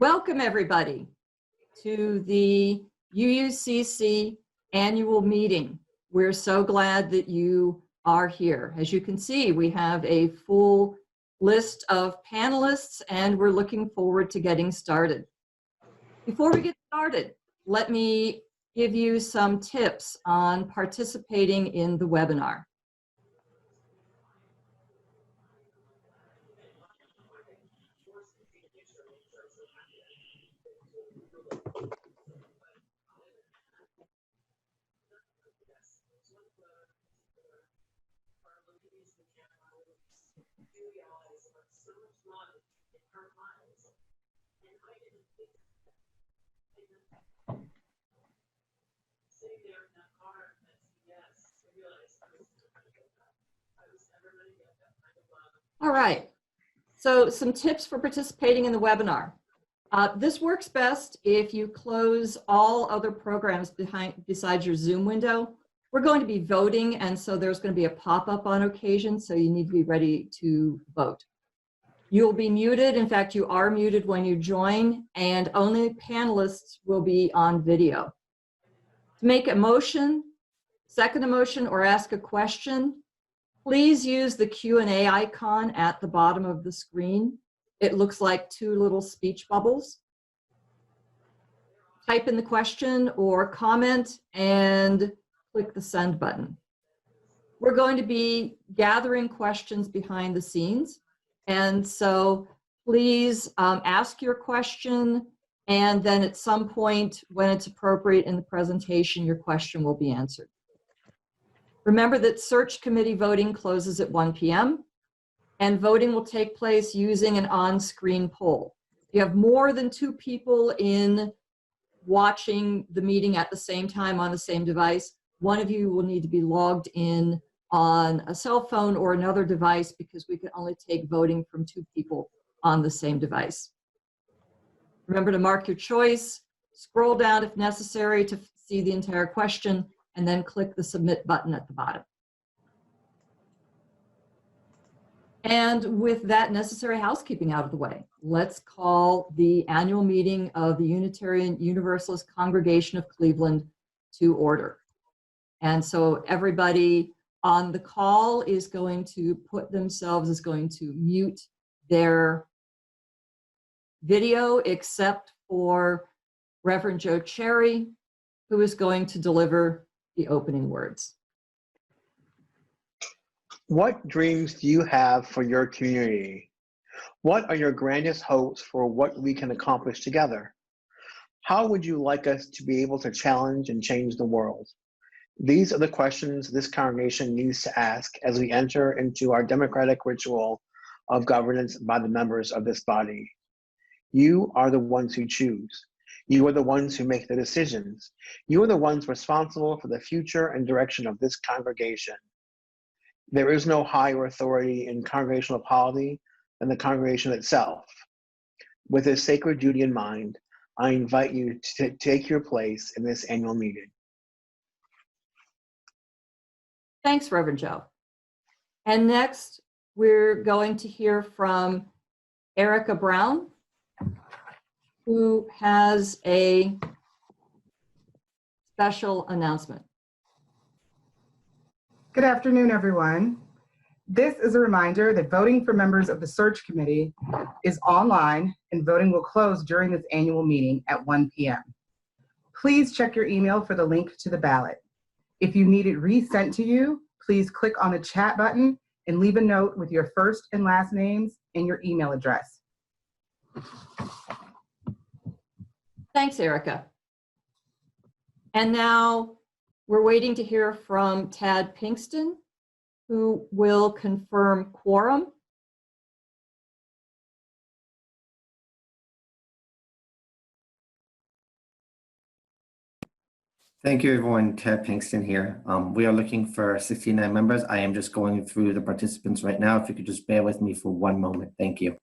Welcome everybody to the UUCC annual meeting. We're so glad that you are here. As you can see, we have a full list of panelists and we're looking forward to getting started. Before we get started, let me give you some tips on participating in the webinar. All right, so some tips for participating in the webinar. This works best if you close all other programs besides your Zoom window. We're going to be voting, and so there's going to be a pop-up on occasion, so you need to be ready to vote. You'll be muted. In fact, you are muted when you join, and only panelists will be on video. To make a motion, second a motion, or ask a question, please use the Q&A icon at the bottom of the screen. It looks like two little speech bubbles. Type in the question or comment and click the send button. We're going to be gathering questions behind the scenes. And so please ask your question, and then at some point when it's appropriate in the presentation, your question will be answered. Remember that search committee voting closes at 1 p.m. and voting will take place using an on-screen poll. If you have more than 2 people watching the meeting at the same time on the same device, one of you will need to be logged in on a cell phone or another device, because we can only take voting from 2 people on the same device. Remember to mark your choice, scroll down if necessary to see the entire question, and then click the submit button at the bottom. And with that necessary housekeeping out of the way, let's call the annual meeting of the Unitarian Universalist Congregation of Cleveland to order. And so everybody on the call is going to mute their video, except for Reverend Joe Cherry, who is going to deliver the opening words. What dreams do you have for your community? What are your grandest hopes for what we can accomplish together? How would you like us to be able to challenge and change the world? These are the questions this congregation needs to ask as we enter into our democratic ritual of governance by the members of this body. You are the ones who choose. You are the ones who make the decisions. You are the ones responsible for the future and direction of this congregation. There is no higher authority in congregational polity than the congregation itself. With this sacred duty in mind, I invite you to take your place in this annual meeting. Thanks, Reverend Joe. And next, we're going to hear from Erica Brown, who has a special announcement. Good afternoon, everyone. This is a reminder that voting for members of the search committee is online, and voting will close during this annual meeting at 1 p.m. Please check your email for the link to the ballot. If you need it resent to you, please click on the chat button and leave a note with your first and last names and your email address. Thanks, Erica. And now we're waiting to hear from Tad Pinkston, who will confirm quorum. Thank you, everyone. Ted Pinkston here. We are looking for 69 members. I am just going through the participants right now. If you could just bear with me for one moment. Thank you.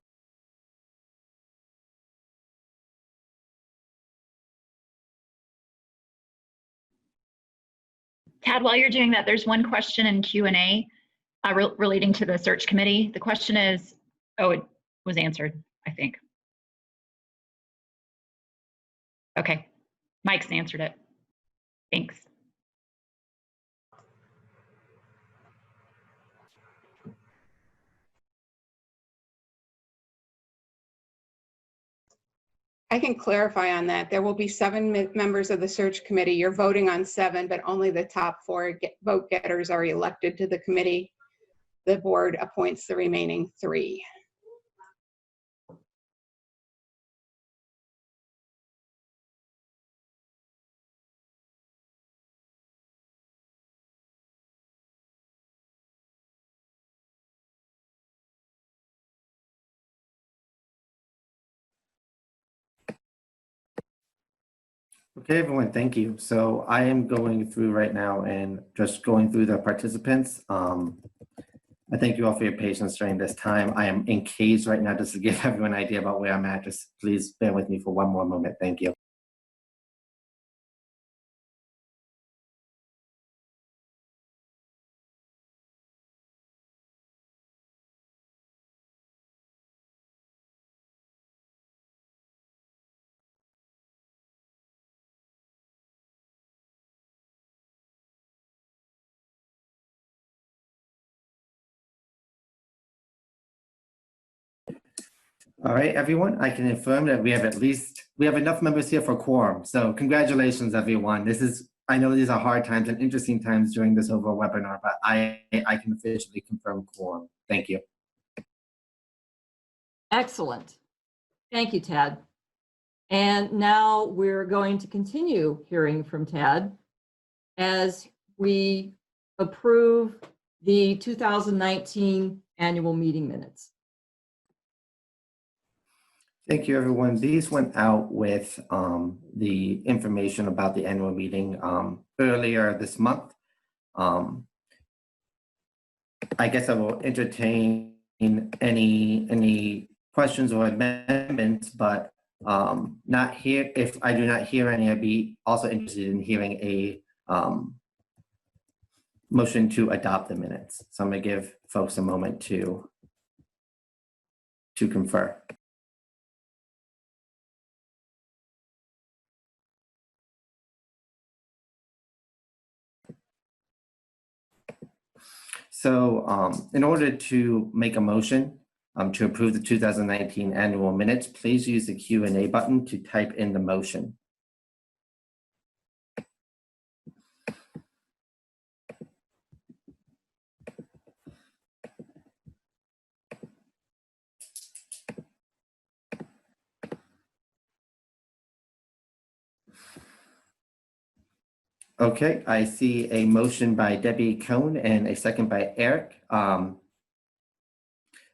Tad, while you're doing that, there's one question in Q&A relating to the search committee. The question is, oh, it was answered, I think. Okay, Mike's answered it. Thanks. I can clarify on that. There will be 7 members of the search committee. You're voting on 7, but only the top 4 vote getters are elected to the committee. The board appoints the remaining 3. Okay, everyone, thank you. So I am going through right now and just going through the participants. I thank you all for your patience during this time. I am encased right now just to give everyone an idea about where I'm at. Just please bear with me for one more moment. Thank you. All right, everyone, I can inform that we have enough members here for quorum. So congratulations, everyone. I know these are hard times and interesting times during this overall webinar, but I can officially confirm quorum. Thank you. Excellent. Thank you, Tad. And now we're going to continue hearing from Tad as we approve the 2019 annual meeting minutes. Thank you, everyone. These went out with the information about the annual meeting earlier this month. I guess I will entertain any questions or amendments, but not here. If I do not hear any, I'd be also interested in hearing a motion to adopt the minutes. So I'm going to give folks a moment to confer. So in order to make a motion to approve the 2019 annual minutes, please use the Q&A button to type in the motion. Okay, I see a motion by Debbie Cohn and a second by Eric. I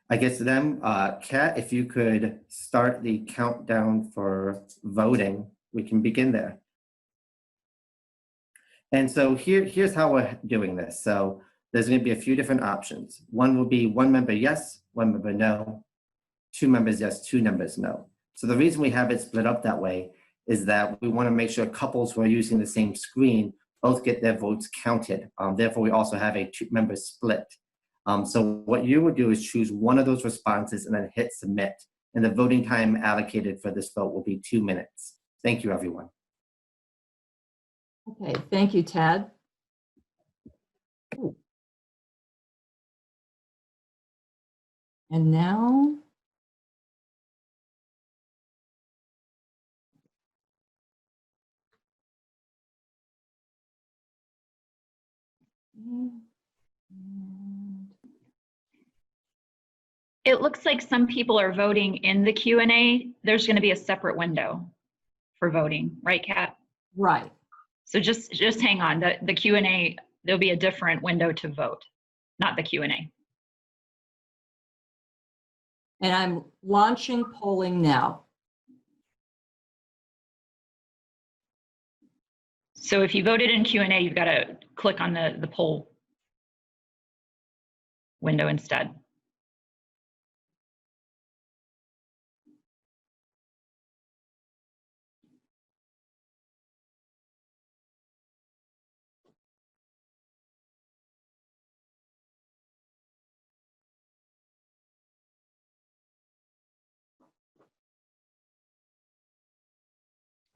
guess then, Kat, if you could start the countdown for voting, we can begin there. And so here's how we're doing this. So there's going to be a few different options. One will be 1 member yes, 1 member no, 2 members yes, 2 members no. So the reason we have it split up that way is that we want to make sure couples who are using the same screen both get their votes counted. Therefore, we also have a 2-member split. So what you would do is choose one of those responses and then hit submit. And the voting time allocated for this vote will be 2 minutes. Thank you, everyone. Okay, thank you, Tad. Ooh. And now, It looks like some people are voting in the Q&A. There's going to be a separate window for voting, right, Kat? right. So just hang on. The Q&A, there'll be a different window to vote, not the Q&A. And I'm launching polling now. So if you voted in Q&A, you've got to click on the poll window instead.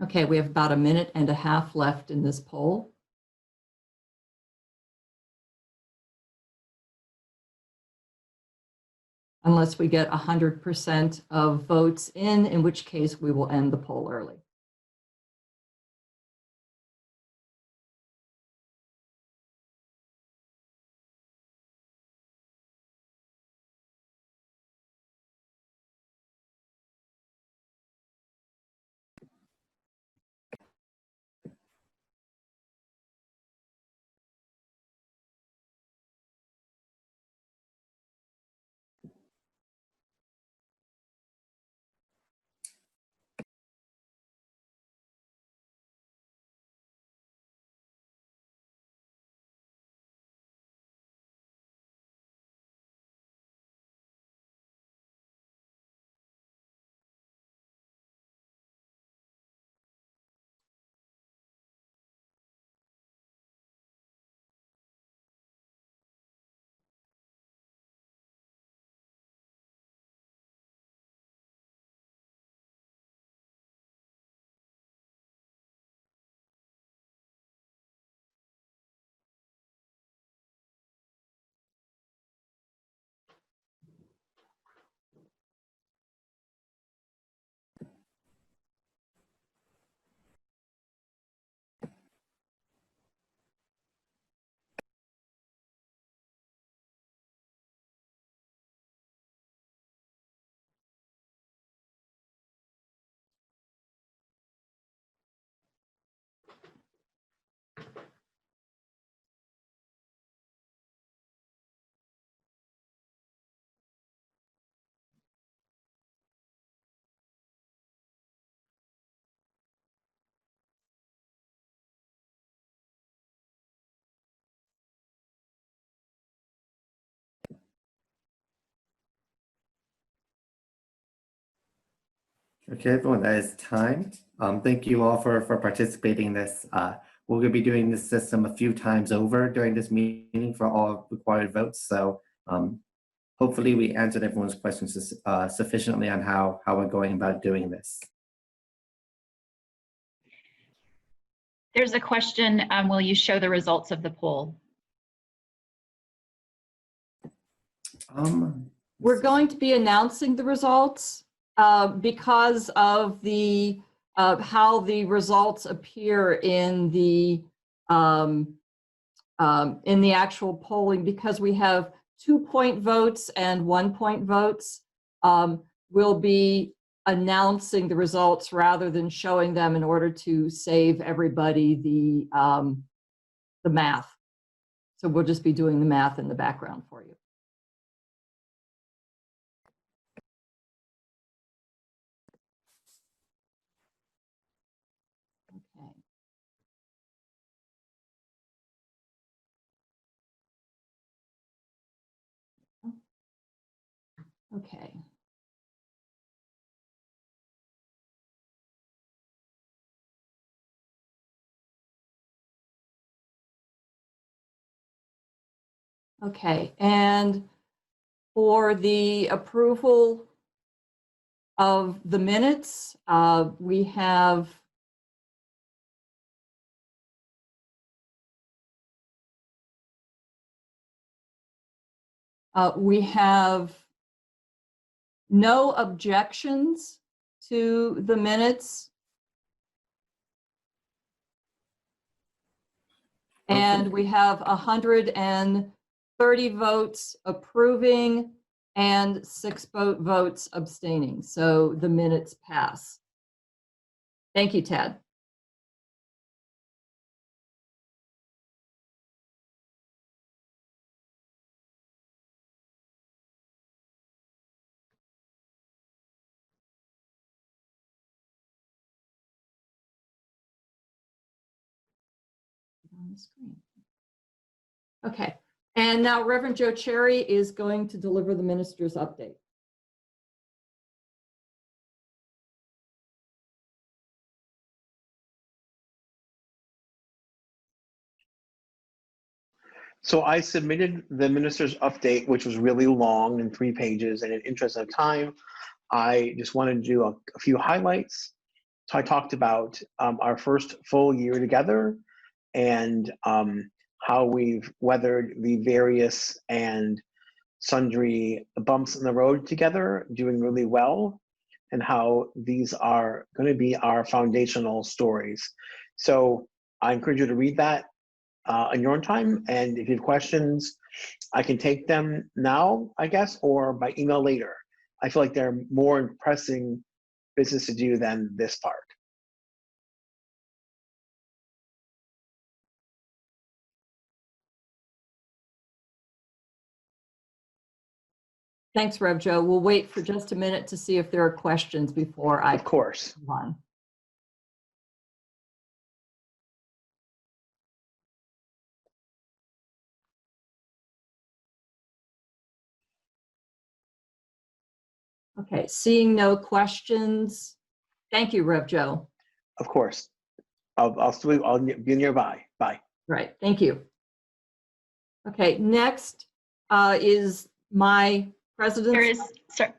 Okay, we have about a minute and a half left in this poll. Unless we get 100% of votes in which case we will end the poll early. Okay, everyone, that is time. Thank you all for participating in this. We're going to be doing this system a few times over during this meeting for all required votes. So hopefully we answered everyone's questions sufficiently on how we're going about doing this. There's a question, will you show the results of the poll? We're going to be announcing the results because of the how the results appear in the actual polling, because we have 2-point votes and 1-point votes. We'll be announcing the results rather than showing them in order to save everybody the math. So we'll just be doing the math in the background for you. Okay. Okay, and for the approval of the minutes, we have no objections to the minutes. And we have 130 votes approving and 6 votes abstaining. So the minutes pass. Thank you, Tad. On the screen. Okay, and now Reverend Joe Cherry is going to deliver the minister's update. So I submitted the minister's update, which was really long and 3 pages, and in interest of time, I just wanted to do a few highlights. So I talked about our first full year together and how we've weathered the various and sundry bumps in the road together, doing really well, and how these are going to be our foundational stories. So I encourage you to read that in your own time. And if you have questions, I can take them now, I guess, or by email later. I feel like they're more pressing business to do than this part. Thanks, Rev Joe. We'll wait for just a minute to see if there are questions before I Of course. move on. Okay, seeing no questions. Thank you, Rev Joe. Of course. I'll be nearby. Bye. Right, thank you. Okay, next is my president's. There is,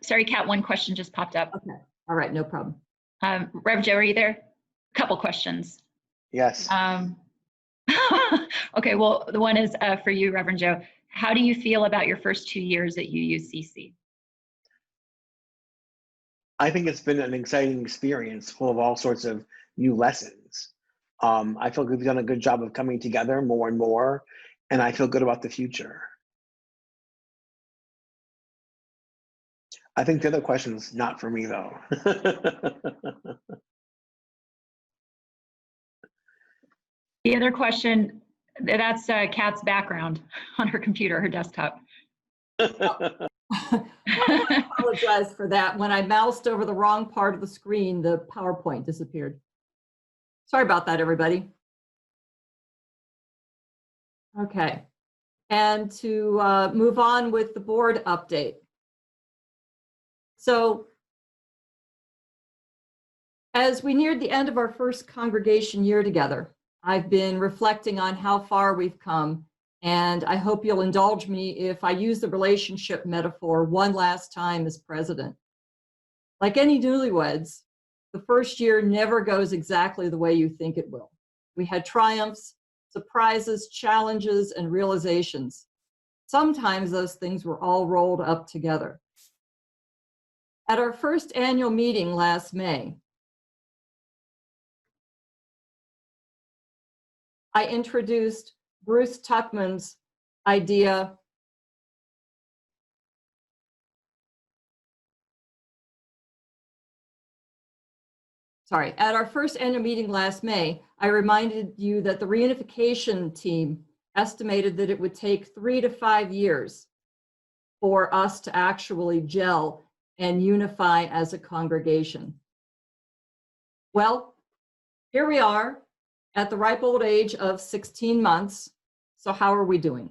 sorry, Kat, one question just popped up. Okay, all right, no problem. Rev Joe, are you there? Couple questions. Yes. Okay, well, the one is for you, Reverend Joe. How do you feel about your first 2 years at UUCC? I think it's been an exciting experience full of all sorts of new lessons. I feel we've done a good job of coming together more and more, and I feel good about the future. I think the other question's not for me, though. The other question, that's Kat's background on her computer, her desktop. I apologize for that. When I moused over the wrong part of the screen, the PowerPoint disappeared. Sorry about that, everybody. Okay, and to move on with the board update. So as we neared the end of our first congregation year together, I've been reflecting on how far we've come, and I hope you'll indulge me if I use the relationship metaphor one last time as president. Like any newlyweds, the first year never goes exactly the way you think it will. We had triumphs, surprises, challenges, and realizations. Sometimes those things were all rolled up together. At our first annual meeting last May, I introduced Bruce Tuckman's idea at our first annual meeting last May, I reminded you that the reunification team estimated that it would take 3 to 5 years for us to actually gel and unify as a congregation. Well, here we are at the ripe old age of 16 months. So how are we doing?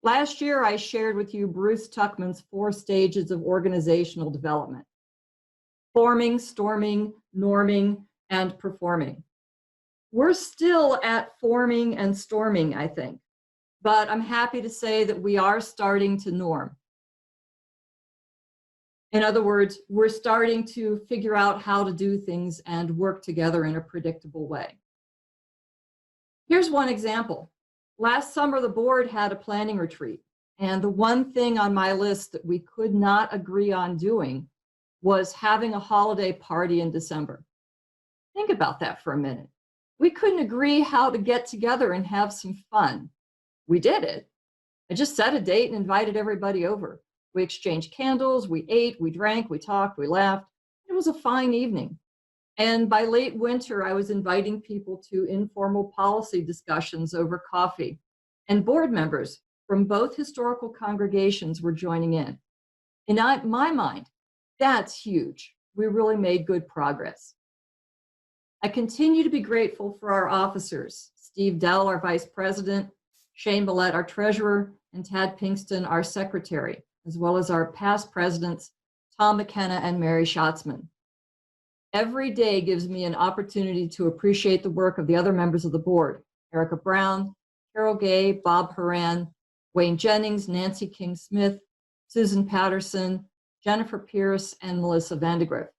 Last year, I shared with you Bruce Tuckman's 4 stages of organizational development: forming, storming, norming, and performing. We're still at forming and storming, I think, but I'm happy to say that we are starting to norm. In other words, we're starting to figure out how to do things and work together in a predictable way. Here's one example. Last summer, the board had a planning retreat, and the one thing on my list that we could not agree on doing was having a holiday party in December. Think about that for a minute. We couldn't agree how to get together and have some fun. We did it. I just set a date and invited everybody over. We exchanged candles, we ate, we drank, we talked, we laughed. It was a fine evening. And by late winter, I was inviting people to informal policy discussions over coffee. And board members from both historical congregations were joining in. In my mind, that's huge. We really made good progress. I continue to be grateful for our officers, Steve Dell, our vice president, Shane Millett, our treasurer, and Tad Pinkston, our secretary, as well as our past presidents, Tom McKenna and Mary Schatzman. Every day gives me an opportunity to appreciate the work of the other members of the board: Erica Brown, Carol Gay, Bob Horan, Wayne Jennings, Nancy King-Smith, Susan Patterson, Jennifer Pierce, and Melissa Vandegrift.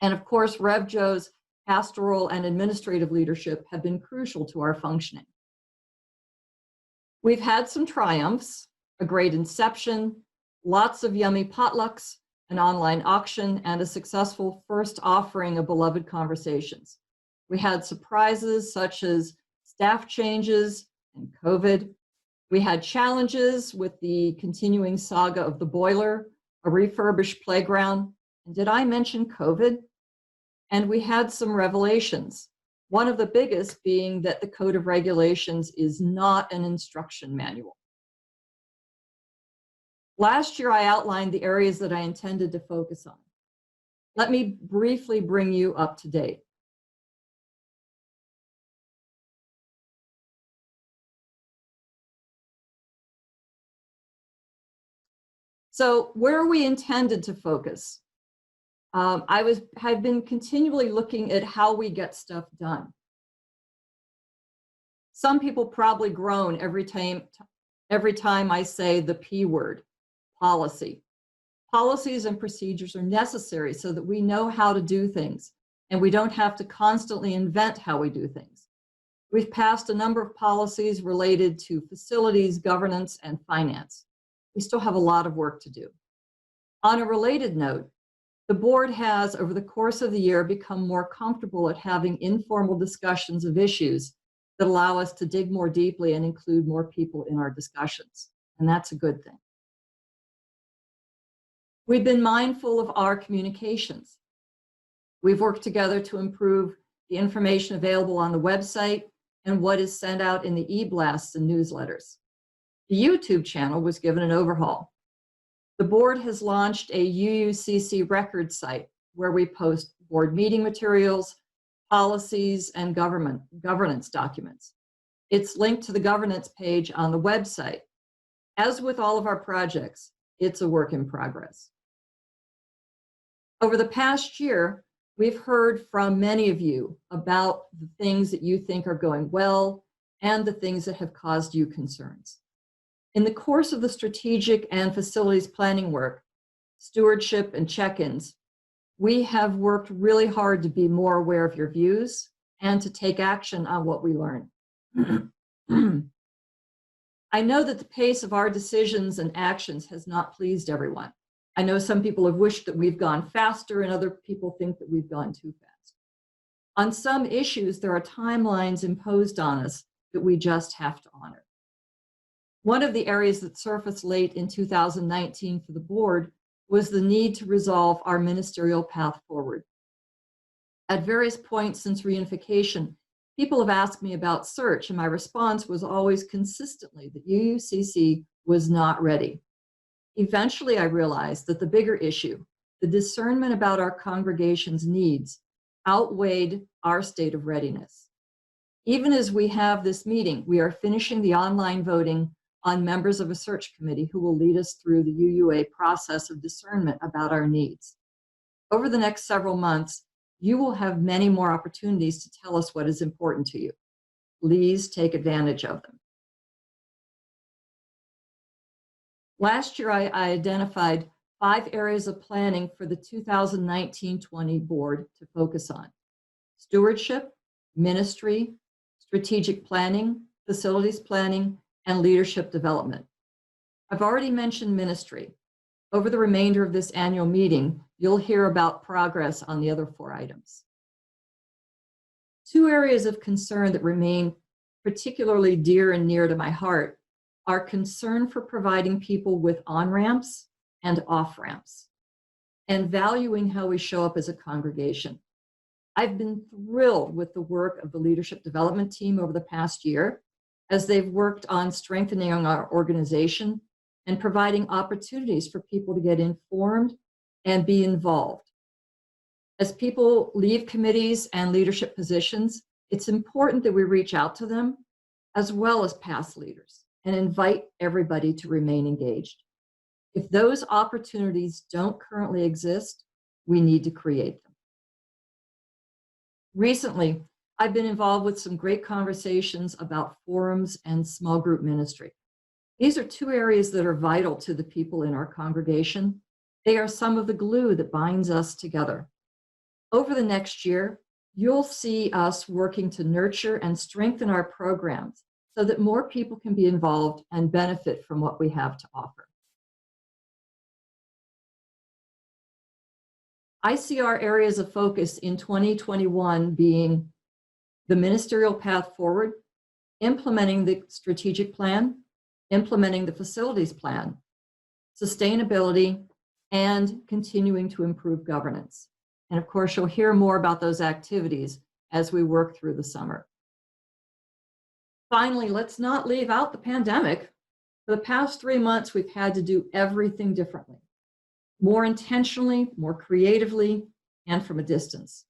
And of course, Rev Joe's pastoral and administrative leadership have been crucial to our functioning. We've had some triumphs, a great inception, lots of yummy potlucks, an online auction, and a successful first offering of Beloved Conversations. We had surprises such as staff changes and COVID. We had challenges with the continuing saga of the boiler, a refurbished playground, and did I mention COVID? And we had some revelations. One of the biggest being that the Code of Regulations is not an instruction manual. Last year, I outlined the areas that I intended to focus on. Let me briefly bring you up to date. So where we intended to focus, I've been continually looking at how we get stuff done. Some people probably groan every time I say the P word, policy. Policies and procedures are necessary so that we know how to do things and we don't have to constantly invent how we do things. We've passed a number of policies related to facilities, governance, and finance. We still have a lot of work to do. On a related note, the board has, over the course of the year, become more comfortable at having informal discussions of issues that allow us to dig more deeply and include more people in our discussions. And that's a good thing. We've been mindful of our communications. We've worked together to improve the information available on the website and what is sent out in the e-blasts and newsletters. The YouTube channel was given an overhaul. The board has launched a UUCC record site where we post board meeting materials, policies, and governance documents. It's linked to the governance page on the website. As with all of our projects, it's a work in progress. Over the past year, we've heard from many of you about the things that you think are going well and the things that have caused you concerns. In the course of the strategic and facilities planning work, stewardship and check-ins, we have worked really hard to be more aware of your views and to take action on what we learn. I know that the pace of our decisions and actions has not pleased everyone. I know some people have wished that we've gone faster and other people think that we've gone too fast. On some issues, there are timelines imposed on us that we just have to honor. One of the areas that surfaced late in 2019 for the board was the need to resolve our ministerial path forward. At various points since reunification, people have asked me about search, and my response was always consistently that UUCC was not ready. Eventually, I realized that the bigger issue, the discernment about our congregation's needs, outweighed our state of readiness. Even as we have this meeting, we are finishing the online voting on members of a search committee who will lead us through the UUA process of discernment about our needs. Over the next several months, you will have many more opportunities to tell us what is important to you. Please take advantage of them. Last year, I identified 5 areas of planning for the 2019-20 board to focus on: stewardship, ministry, strategic planning, facilities planning, and leadership development. I've already mentioned ministry. Over the remainder of this annual meeting, you'll hear about progress on the other 4 items. 2 areas of concern that remain particularly dear and near to my heart are concern for providing people with on-ramps and off-ramps, and valuing how we show up as a congregation. I've been thrilled with the work of the leadership development team over the past year, as they've worked on strengthening our organization and providing opportunities for people to get informed and be involved. As people leave committees and leadership positions, it's important that we reach out to them as well as past leaders and invite everybody to remain engaged. If those opportunities don't currently exist, we need to create them. Recently, I've been involved with some great conversations about forums and small group ministry. These are 2 areas that are vital to the people in our congregation. They are some of the glue that binds us together. Over the next year, you'll see us working to nurture and strengthen our programs so that more people can be involved and benefit from what we have to offer. I see our areas of focus in 2021 being the ministerial path forward, implementing the strategic plan, implementing the facilities plan, sustainability, and continuing to improve governance. And of course, you'll hear more about those activities as we work through the summer. Finally, let's not leave out the pandemic. For the past 3 months, we've had to do everything differently, more intentionally, more creatively, and from a distance.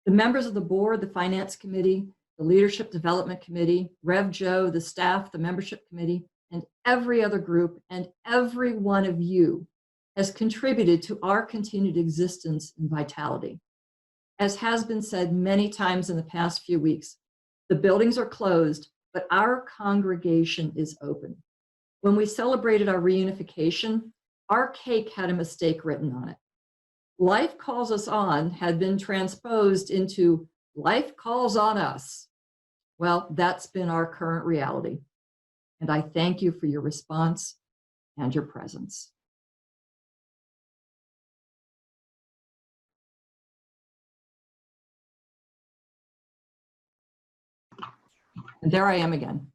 The members of the board, the finance committee, the leadership development committee, Rev Joe, the staff, the membership committee, and every other group, and every one of you has contributed to our continued existence and vitality. As has been said many times in the past few weeks, the buildings are closed, but our congregation is open. When we celebrated our reunification, our cake had a mistake written on it. Life Calls Us On had been transposed into Life Calls on Us. Well, that's been our current reality. And I thank you for your response and your presence. And there I am again.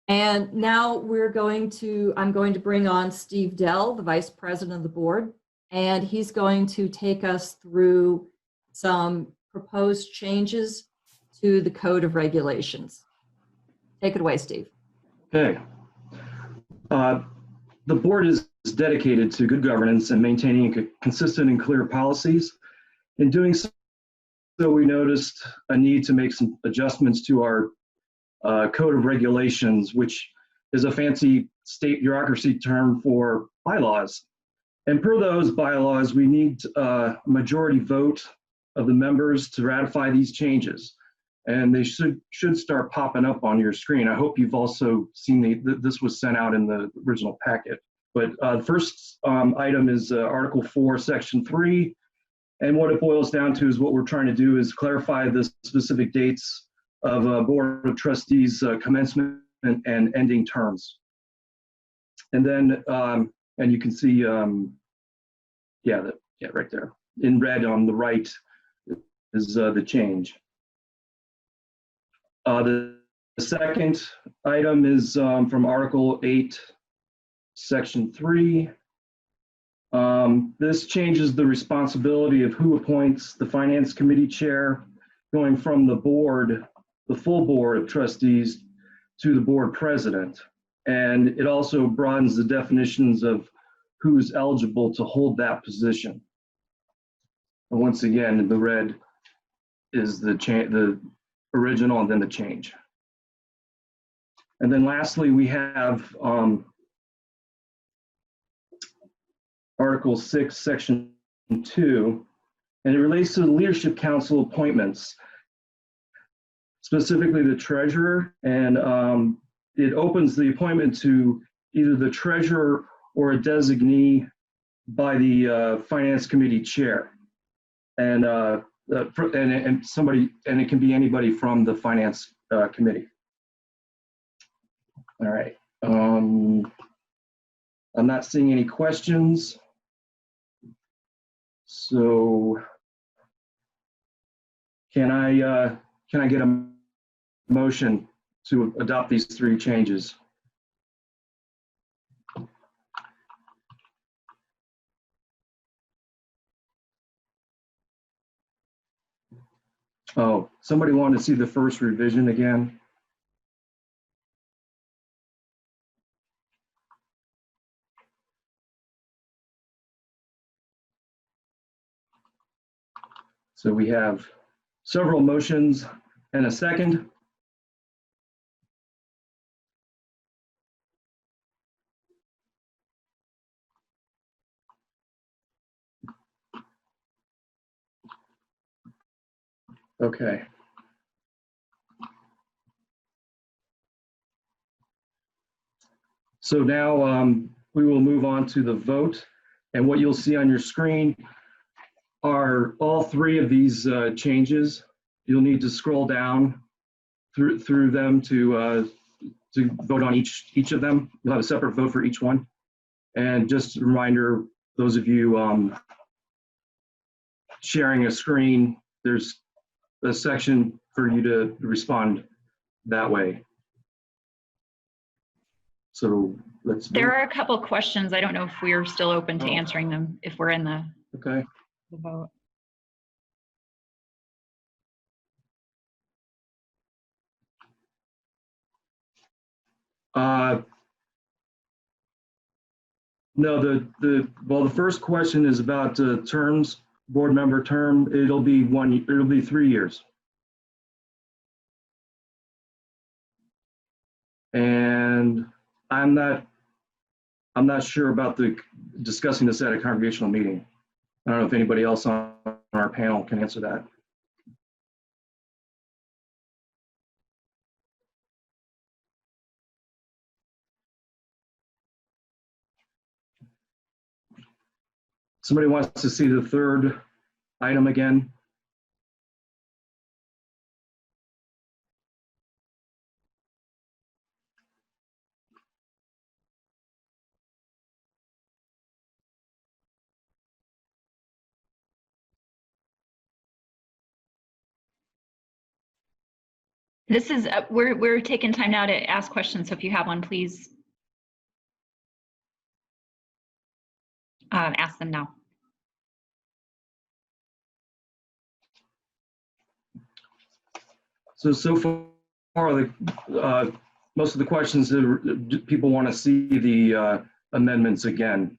And now I'm going to bring on Steve Dell, the Vice President of the board, and he's going to take us through some proposed changes to the Code of Regulations. Take it away, Steve. Okay. The board is dedicated to good governance and maintaining consistent and clear policies. In doing so, we noticed a need to make some adjustments to our Code of Regulations, which is a fancy state bureaucracy term for bylaws. And per those bylaws, we need a majority vote of the members to ratify these changes. And they should start popping up on your screen. I hope you've also seen this was sent out in the original packet. But the first item is Article 4, Section 3. And what it boils down to is what we're trying to do is clarify the specific dates of Board of Trustees commencement and ending terms. And then, and you can see, right there in red on the right is the change. The second item is from Article 8, Section 3. This changes the responsibility of who appoints the Finance Committee chair, going from the board, the full Board of Trustees, to the board president. And it also broadens the definitions of who's eligible to hold that position. And once again, the red is the original and then the change. And then lastly, we have Article 6, Section 2, and it relates to the Leadership Council appointments, specifically the treasurer, and it opens the appointment to either the treasurer or a designee by the Finance Committee chair. And it can be anybody from the Finance Committee. All right. I'm not seeing any questions. So can I get a motion to adopt these three changes? Oh, somebody wanted to see the first revision again? So we have several motions and a second. Okay. So now we will move on to the vote. And what you'll see on your screen are all three of these changes. You'll need to scroll down through them to vote on each of them. You'll have a separate vote for each one. And just a reminder, those of you sharing a screen, there's a section for you to respond that way. So let's There vote. are a couple questions. I don't know if we're still open to Oh. answering them if we're in the Okay. vote. No, the first question is about terms, board member term. It'll be 3 years. And I'm not sure about discussing this at a congregational meeting. I don't know if anybody else on our panel can answer that. Somebody wants to see the third item again? This is, we're taking time now to ask questions. So if you have one, please ask them now. So far, most of the questions, people want to see the amendments again.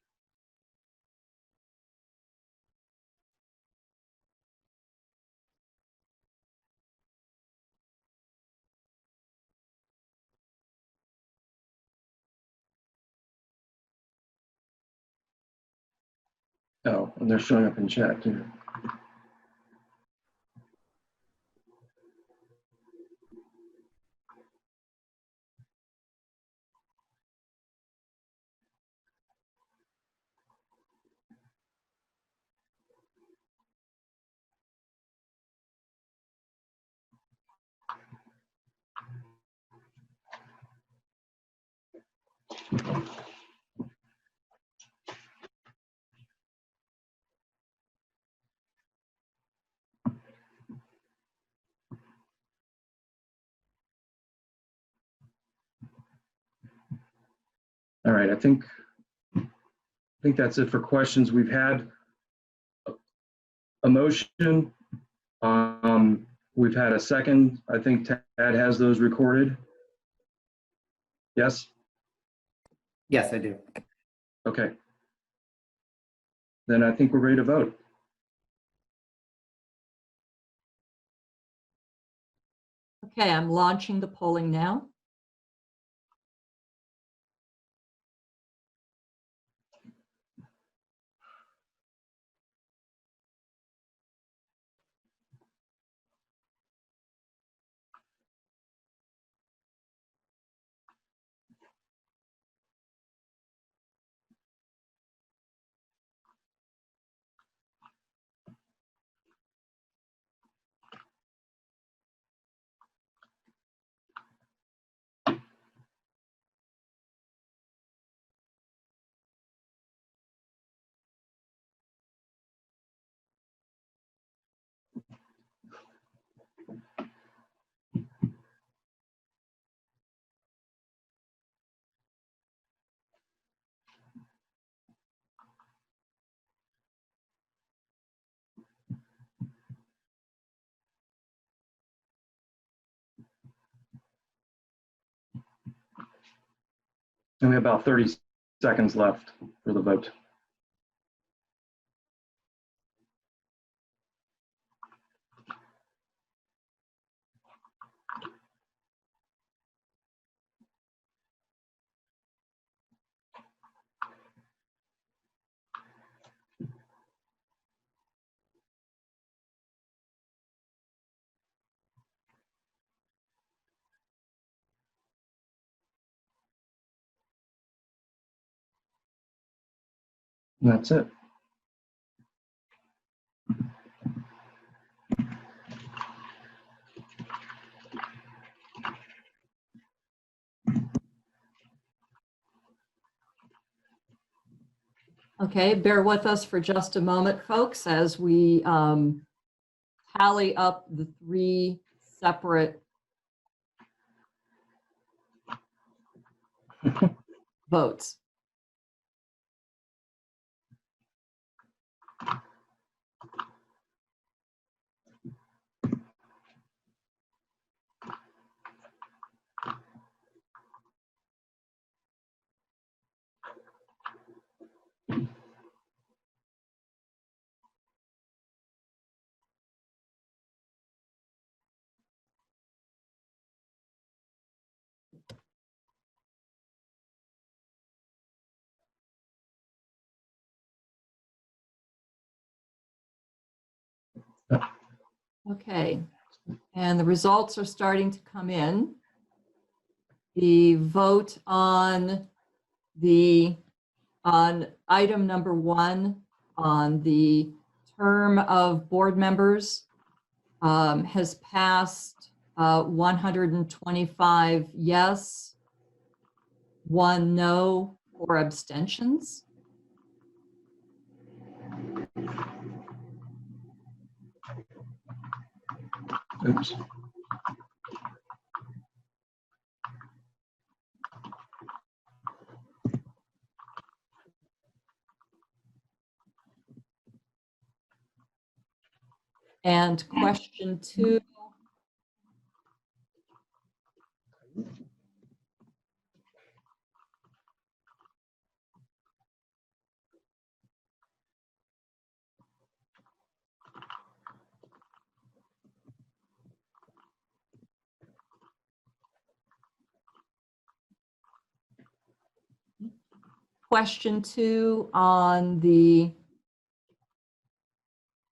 Oh, and they're showing up in chat too. All right, I think that's it for questions. We've had a motion. We've had a second. I think Tad has those recorded. Yes? Yes, I do. Okay. Then I think we're ready to vote. Okay, I'm launching the polling now. And we have about 30 seconds left for the vote. And that's it. Okay, bear with us for just a moment, folks, as we tally up the 3 separate votes. Okay, and the results are starting to come in. The vote on item number 1 on the term of board members has passed 125 yes, 1 no, 4 abstentions. Oops. And question 2. Question 2 on the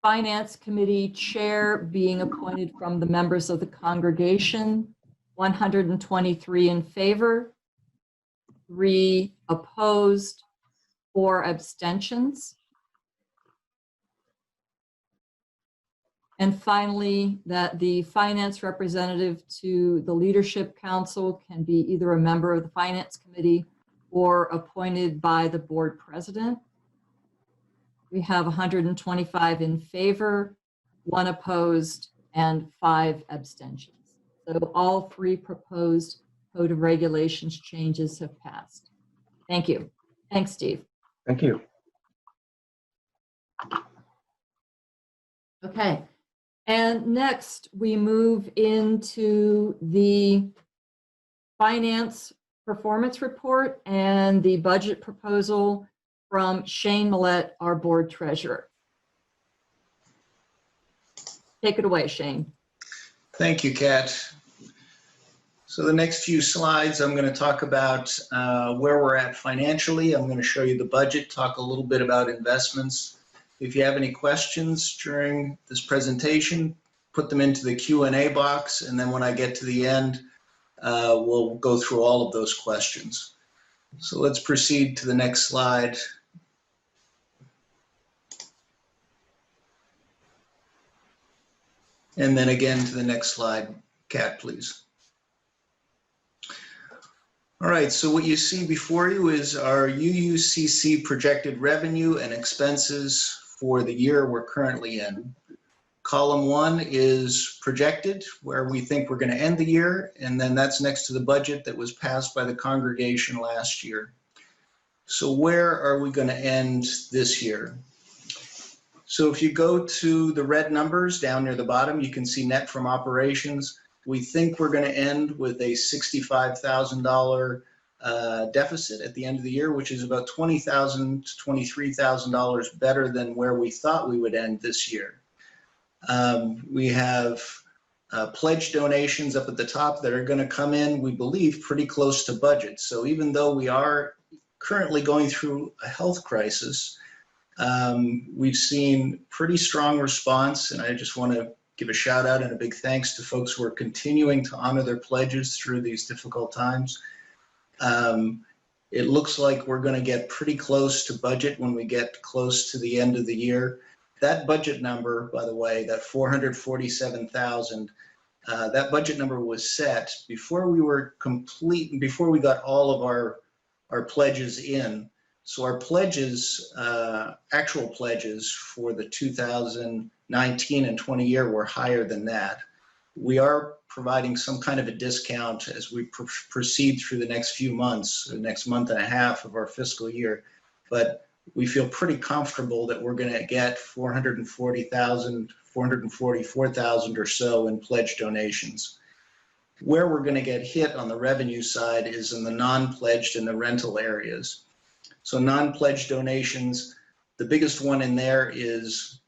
Finance Committee Chair being appointed from the members of the congregation, 123 in favor, 3 opposed, 4 abstentions. And finally, that the finance representative to the Leadership Council can be either a member of the Finance Committee or appointed by the board president. We have 125 in favor, 1 opposed, and 5 abstentions. So all 3 proposed Code of Regulations changes have passed. Thank you. Thanks, Steve. Thank you. Okay. And next, we move into the finance performance report and the budget proposal from Shane Millett, our board treasurer. Take it away, Shane. Thank you, Kat. So the next few slides, I'm going to talk about where we're at financially. I'm going to show you the budget, talk a little bit about investments. If you have any questions during this presentation, put them into the Q&A box, and then when I get to the end, we'll go through all of those questions. So let's proceed to the next slide. And then again to the next slide, Kat, please. All right, so what you see before you is our UUCC projected revenue and expenses for the year we're currently in. Column 1 is projected, where we think we're going to end the year, and then that's next to the budget that was passed by the congregation last year. So where are we going to end this year? So if you go to the red numbers down near the bottom, you can see net from operations. We think we're going to end with a $65,000 deficit at the end of the year, which is about $20,000 to $23,000 better than where we thought we would end this year. We have pledge donations up at the top that are going to come in, we believe, pretty close to budget. So even though we are currently going through a health crisis, we've seen pretty strong response, and I just want to give a shout out and a big thanks to folks who are continuing to honor their pledges through these difficult times. It looks like we're going to get pretty close to budget when we get close to the end of the year. That budget number, by the way, that 447,000, that budget number was set before we were complete, before we got all of our pledges in. So our pledges, actual pledges for the 2019 and 20 year were higher than that. We are providing some kind of a discount as we proceed through the next few months, the next month and a half of our fiscal year. But we feel pretty comfortable that we're going to get 440,000, 444,000 or so in pledge donations. Where we're going to get hit on the revenue side is in the non-pledged and the rental areas. So non-pledged donations, the biggest one in there is,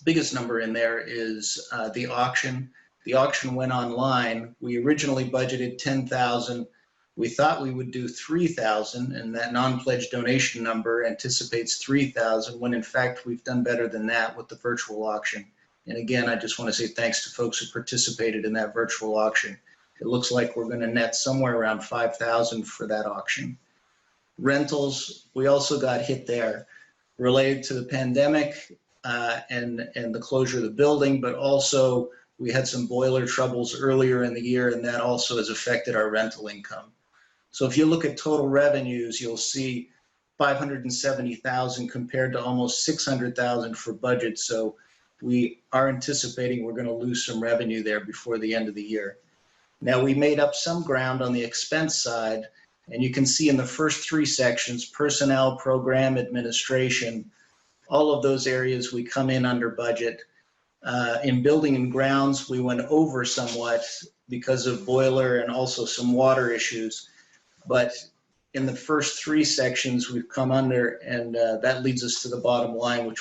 biggest number in there is the auction. The auction went online. We originally budgeted 10,000. We thought we would do 3,000, and that non-pledged donation number anticipates 3,000, when in fact we've done better than that with the virtual auction. And again, I just want to say thanks to folks who participated in that virtual auction. It looks like we're going to net somewhere around 5,000 for that auction. Rentals, we also got hit there related to the pandemic and the closure of the building, but also we had some boiler troubles earlier in the year, and that also has affected our rental income. So if you look at total revenues, you'll see 570,000 compared to almost 600,000 for budget. So we are anticipating we're going to lose some revenue there before the end of the year. Now, we made up some ground on the expense side, and you can see in the first three sections, personnel, program, administration, all of those areas we come in under budget. In building and grounds, we went over somewhat because of boiler and also some water issues. But in the first three sections, we've come under, and that leads us to the bottom line,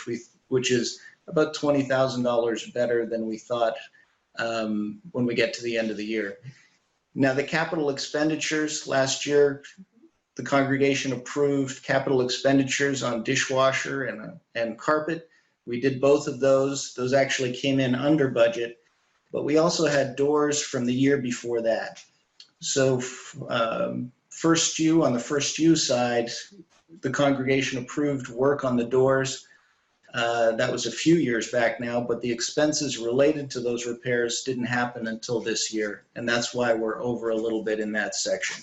which is about $20,000 better than we thought when we get to the end of the year. Now, the capital expenditures, last year, the congregation approved capital expenditures on dishwasher and carpet. We did both of those. Those actually came in under budget, but we also had doors from the year before that. So on the first U side, the congregation approved work on the doors. That was a few years back now, but the expenses related to those repairs didn't happen until this year, and that's why we're over a little bit in that section.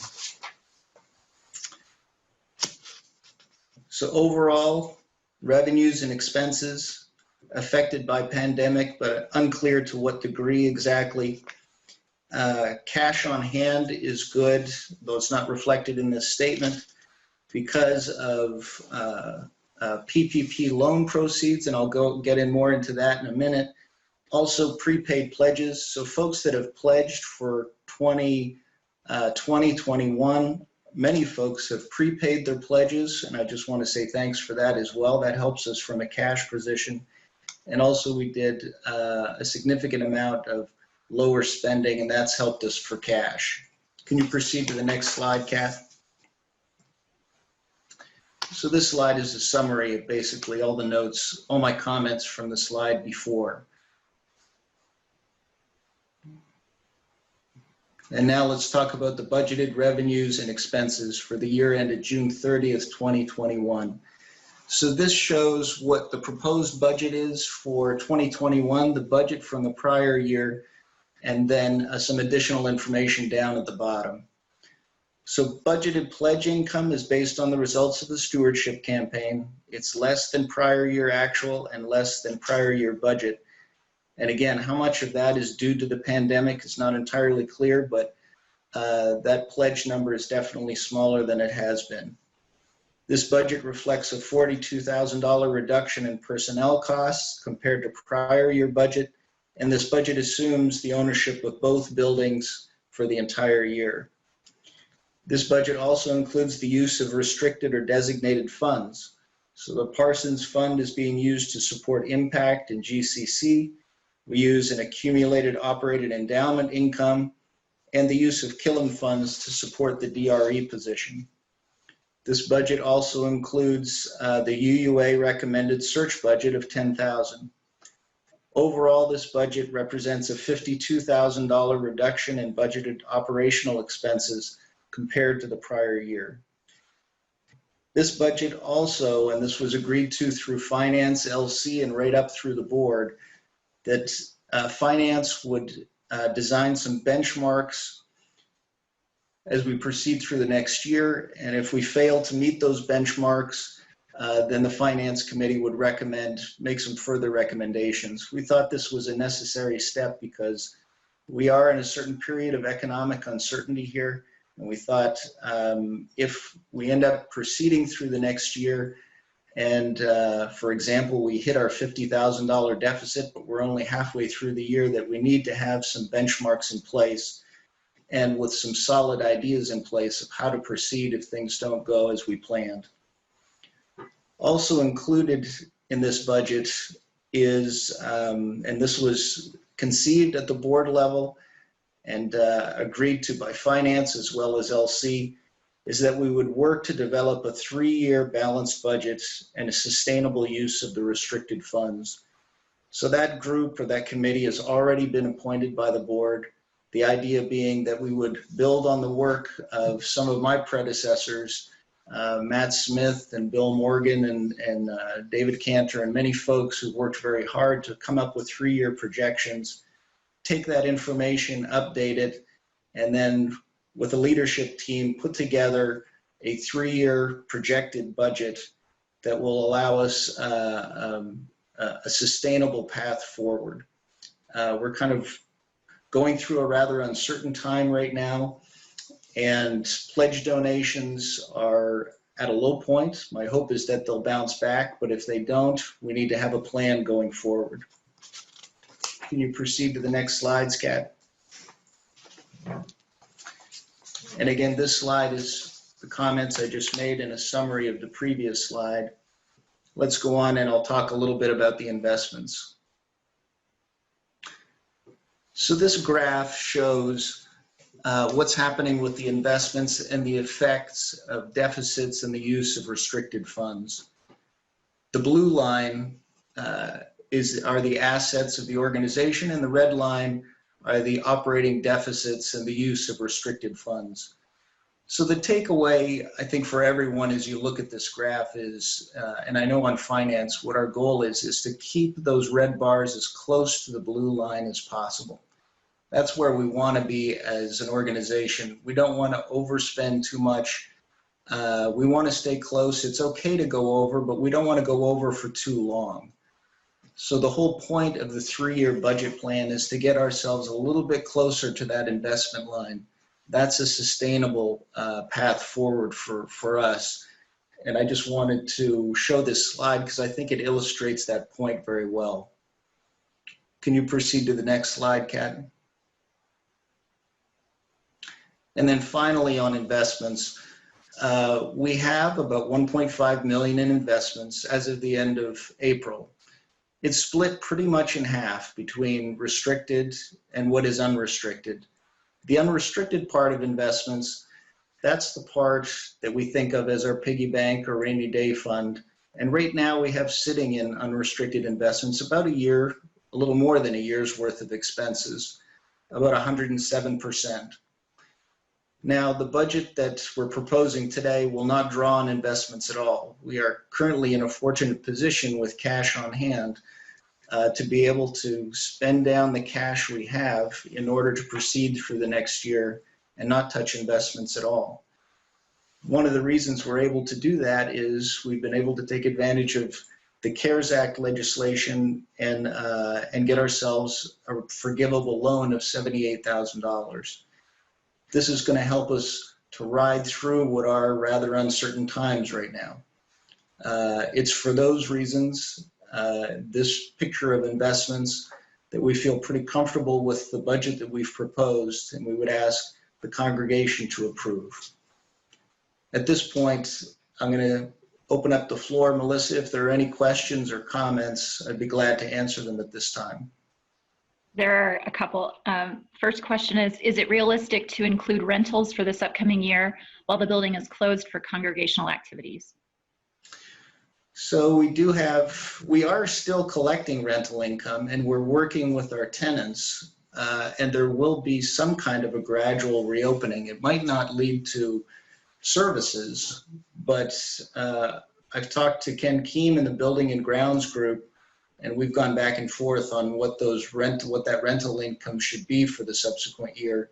So overall, revenues and expenses affected by pandemic, but unclear to what degree exactly. Cash on hand is good, though it's not reflected in this statement because of PPP loan proceeds, and I'll get in more into that in a minute. Also prepaid pledges. So folks that have pledged for 2021, many folks have prepaid their pledges, and I just want to say thanks for that as well. That helps us from a cash position. And also we did a significant amount of lower spending, and that's helped us for cash. Can you proceed to the next slide, Kath? So this slide is a summary of basically all the notes, all my comments from the slide before. And now let's talk about the budgeted revenues and expenses for the year ended June 30th, 2021. So this shows what the proposed budget is for 2021, the budget from the prior year, and then some additional information down at the bottom. So budgeted pledge income is based on the results of the stewardship campaign. It's less than prior year actual and less than prior year budget. And again, how much of that is due to the pandemic is not entirely clear, but that pledge number is definitely smaller than it has been. This budget reflects a $42,000 reduction in personnel costs compared to prior year budget, and this budget assumes the ownership of both buildings for the entire year. This budget also includes the use of restricted or designated funds. So the Parsons Fund is being used to support Impact and GCC. We use an accumulated operated endowment income and the use of Killam funds to support the DRE position. This budget also includes the UUA recommended search budget of $10,000. Overall, this budget represents a $52,000 reduction in budgeted operational expenses compared to the prior year. This budget also, and this was agreed to through Finance, LC, and right up through the board, that Finance would design some benchmarks as we proceed through the next year. And if we fail to meet those benchmarks, then the Finance Committee would make some further recommendations. We thought this was a necessary step because we are in a certain period of economic uncertainty here. And we thought if we end up proceeding through the next year and, for example, we hit our $50,000 deficit, but we're only halfway through the year, that we need to have some benchmarks in place and with some solid ideas in place of how to proceed if things don't go as we planned. Also included in this budget is, and this was conceived at the board level and agreed to by Finance as well as LC, is that we would work to develop a 3-year balanced budget and a sustainable use of the restricted funds. So that group or that committee has already been appointed by the board. The idea being that we would build on the work of some of my predecessors, Matt Smith and Bill Morgan and David Cantor and many folks who worked very hard to come up with 3-year projections, take that information, update it, and then with a leadership team put together a 3-year projected budget that will allow us a sustainable path forward. We're kind of going through a rather uncertain time right now, and pledge donations are at a low point. My hope is that they'll bounce back, but if they don't, we need to have a plan going forward. Can you proceed to the next slides, Kat? And again, this slide is the comments I just made in a summary of the previous slide. Let's go on and I'll talk a little bit about the investments. So this graph shows what's happening with the investments and the effects of deficits and the use of restricted funds. The blue line are the assets of the organization, and the red line are the operating deficits and the use of restricted funds. So the takeaway, I think, for everyone as you look at this graph is, and I know on Finance, what our goal is to keep those red bars as close to the blue line as possible. That's where we want to be as an organization. We don't want to overspend too much. We want to stay close. It's okay to go over, but we don't want to go over for too long. So the whole point of the 3-year budget plan is to get ourselves a little bit closer to that investment line. That's a sustainable path forward for us. And I just wanted to show this slide because I think it illustrates that point very well. Can you proceed to the next slide, Kat? And then finally on investments, we have about 1.5 million in investments as of the end of April. It's split pretty much in half between restricted and what is unrestricted. The unrestricted part of investments, that's the part that we think of as our piggy bank or rainy day fund. And right now we have sitting in unrestricted investments about a year, a little more than a year's worth of expenses, about 107%. Now, the budget that we're proposing today will not draw on investments at all. We are currently in a fortunate position with cash on hand to be able to spend down the cash we have in order to proceed through the next year and not touch investments at all. One of the reasons we're able to do that is we've been able to take advantage of the CARES Act legislation and get ourselves a forgivable loan of $78,000. This is going to help us to ride through what are rather uncertain times right now. It's for those reasons, this picture of investments, that we feel pretty comfortable with the budget that we've proposed, and we would ask the congregation to approve. At this point, I'm going to open up the floor. Melissa, if there are any questions or comments, I'd be glad to answer them at this time. There are a couple. First question is it realistic to include rentals for this upcoming year while the building is closed for congregational activities? So we are still collecting rental income, and we're working with our tenants, and there will be some kind of a gradual reopening. It might not lead to services, but I've talked to Ken Keem in the Building and Grounds Group, and we've gone back and forth on what that rental income should be for the subsequent year.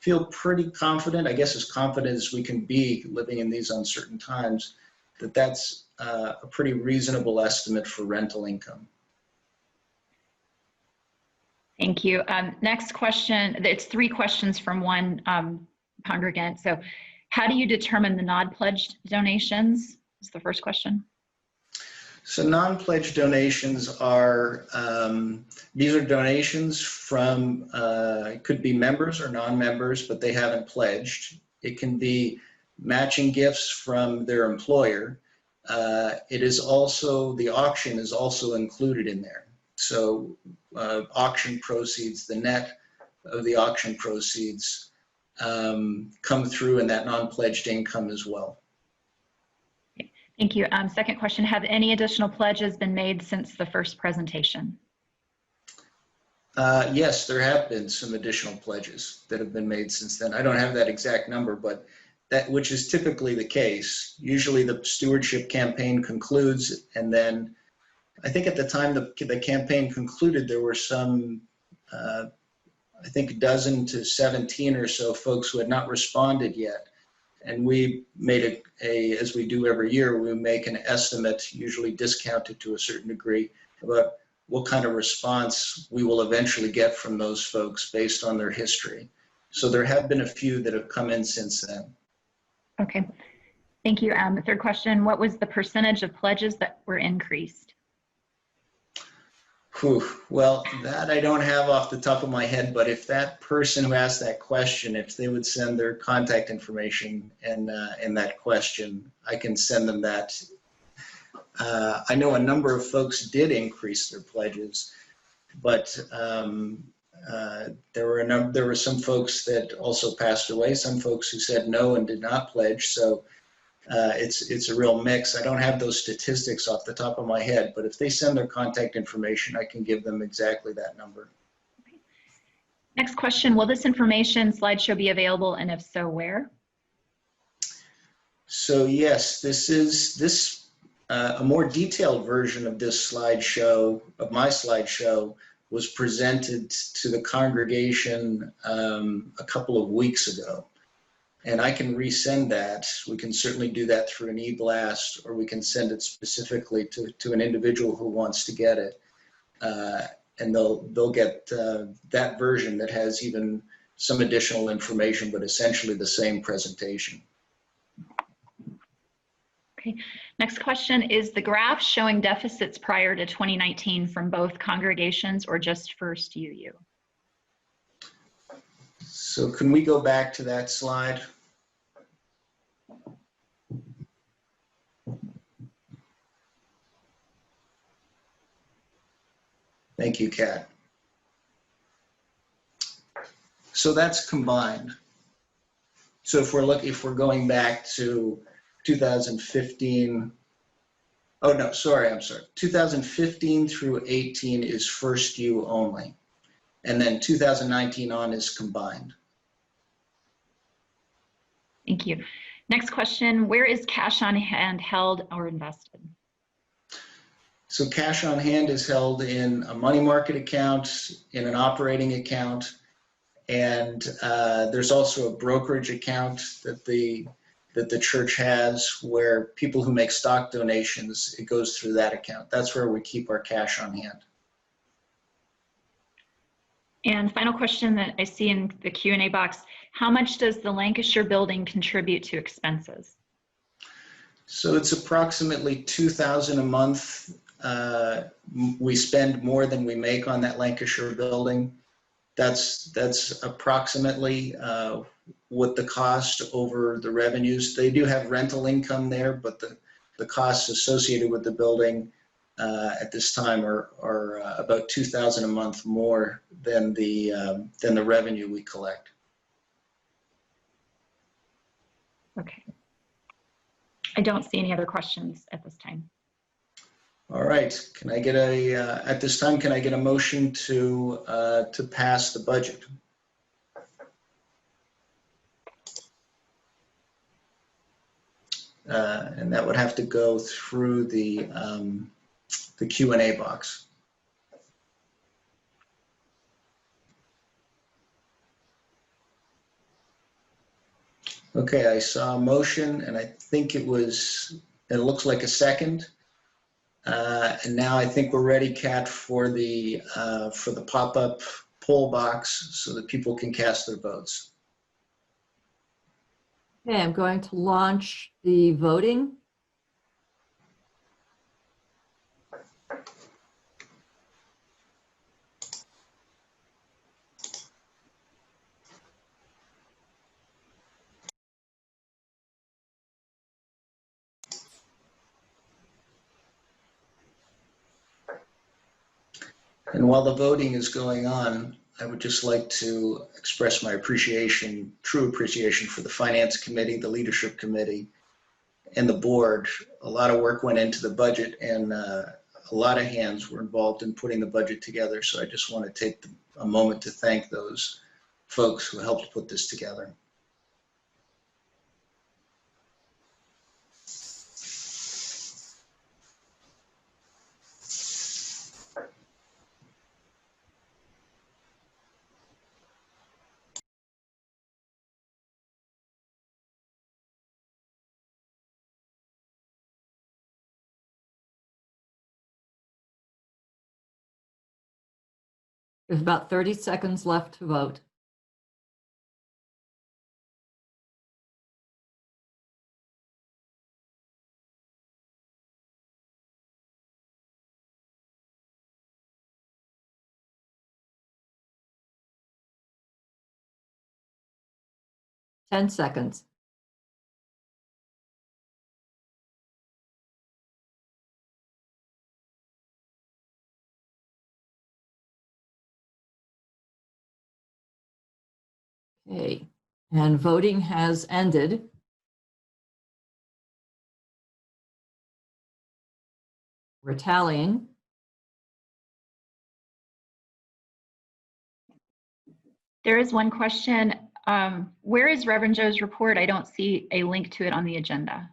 Feel pretty confident, I guess as confident as we can be living in these uncertain times, that that's a pretty reasonable estimate for rental income. Thank you. Next question, it's 3 questions from one congregant. So how do you determine the non-pledged donations? Is the first question. So non-pledged donations are, these are donations from, it could be members or non-members, but they haven't pledged. It can be matching gifts from their employer. It is also, the auction is also included in there. So auction proceeds, the net of the auction proceeds come through in that non-pledged income as well. Thank you. Second question, have any additional pledges been made since the first presentation? Yes, there have been some additional pledges that have been made since then. I don't have that exact number, but that, which is typically the case. Usually the stewardship campaign concludes, and then I think at the time the campaign concluded, there were some, I think 12 to 17 or so folks who had not responded yet. And we made as we do every year, we make an estimate, usually discounted to a certain degree, about what kind of response we will eventually get from those folks based on their history. So there have been a few that have come in since then. Okay, thank you. Third question, what was the percentage of pledges that were increased? Whew. Well, that I don't have off the top of my head, but if that person who asked that question, if they would send their contact information and that question, I can send them that. I know a number of folks did increase their pledges, but there were some folks that also passed away, some folks who said no and did not pledge. So it's a real mix. I don't have those statistics off the top of my head, but if they send their contact information, I can give them exactly that number. Okay. Next question, will this information slideshow be available, and if so, where? So yes, this is a more detailed version of this slideshow, of my slideshow, was presented to the congregation a couple of weeks ago. And I can resend that. We can certainly do that through an e-blast, or we can send it specifically to an individual who wants to get it. And they'll get that version that has even some additional information, but essentially the same presentation. Okay, next question, is the graph showing deficits prior to 2019 from both congregations or just First UU? So can we go back to that slide? Thank you, Kat. So that's combined. So if we're going back to 2015, oh no, sorry, I'm sorry. 2015 through 18 is First U only. And then 2019 on is combined. Thank you. Next question, where is cash on hand held or invested? So cash on hand is held in a money market account, in an operating account, and there's also a brokerage account that the church has where people who make stock donations, it goes through that account. That's where we keep our cash on hand. And final question that I see in the Q&A box, how much does the Lancashire building contribute to expenses? So it's approximately $2,000 a month. We spend more than we make on that Lancashire building. That's approximately what the cost over the revenues. They do have rental income there, but the costs associated with the building at this time are about $2,000 a month more than the revenue we collect. Okay. I don't see any other questions at this time. All right. Can I get at this time, can I get a motion to pass the budget? And that would have to go through the Q&A box. Okay, I saw a motion, and I think it looks like a second. And now I think we're ready, Kat, for the pop-up poll box so that people can cast their votes. Okay, I'm going to launch the voting. And while the voting is going on, I would just like to express my appreciation, true appreciation for the Finance Committee, the Leadership Committee, and the board. A lot of work went into the budget, and a lot of hands were involved in putting the budget together. So I just want to take a moment to thank those folks who helped put this together. There's about 30 seconds left to vote. Ten seconds. Okay, and voting has ended. We're tallying. There is one question. Where is Reverend Joe's report? I don't see a link to it on the agenda.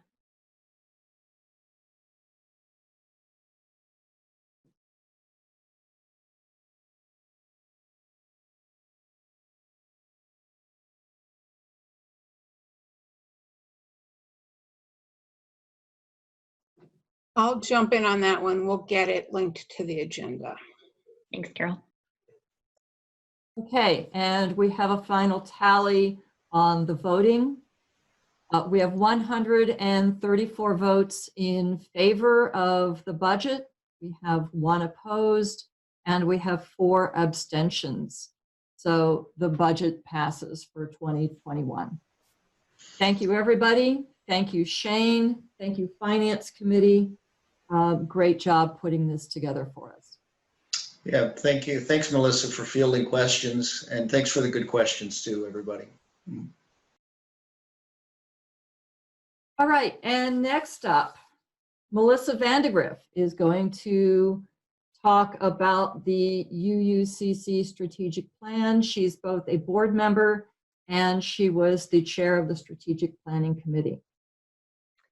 I'll jump in on that one. We'll get it linked to the agenda. Thanks, Carol. Okay, and we have a final tally on the voting. We have 134 votes in favor of the budget. We have 1 opposed, and we have 4 abstentions. So the budget passes for 2021. Thank you, everybody. Thank you, Shane. Thank you, Finance Committee. Great job putting this together for us. Yeah, thank you. Thanks, Melissa, for fielding questions, and thanks for the good questions too, everybody. All right, and next up, Melissa Vandegrift is going to talk about the UUCC strategic plan. She's both a board member and she was the chair of the strategic planning committee.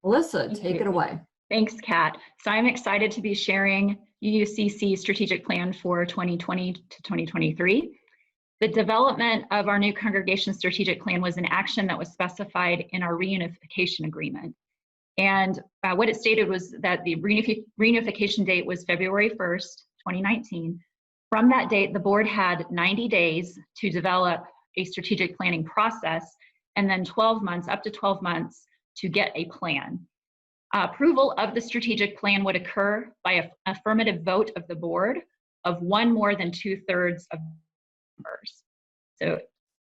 Melissa, take it away. Thanks, Kat. So I'm excited to be sharing UUCC strategic plan for 2020 to 2023. The development of our new congregation strategic plan was an action that was specified in our reunification agreement. And what it stated was that the reunification date was February 1st, 2019. From that date, the board had 90 days to develop a strategic planning process, and then 12 months, up to 12 months, to get a plan. Approval of the strategic plan would occur by an affirmative vote of the board of 1 more than 2/3 of members. So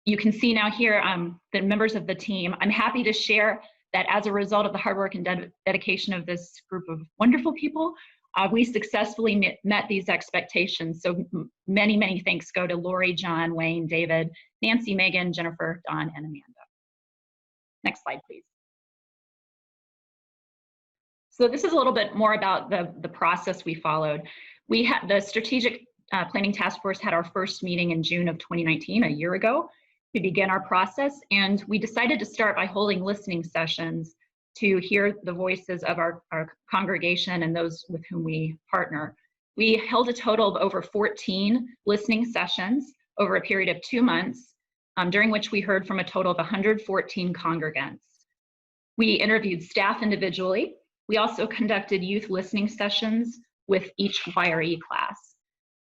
you can see now here the members of the team. I'm happy to share that as a result of the hard work and dedication of this group of wonderful people, we successfully met these expectations. So many, many thanks go to Lori, John, Wayne, David, Nancy, Megan, Jennifer, Don, and Amanda. Next slide, please. So this is a little bit more about the process we followed. We had the strategic planning task force had our first meeting in June of 2019, a year ago, to begin our process. And we decided to start by holding listening sessions to hear the voices of our congregation and those with whom we partner. We held a total of over 14 listening sessions over a period of 2 months, during which we heard from a total of 114 congregants. We interviewed staff individually. We also conducted youth listening sessions with each YRE class.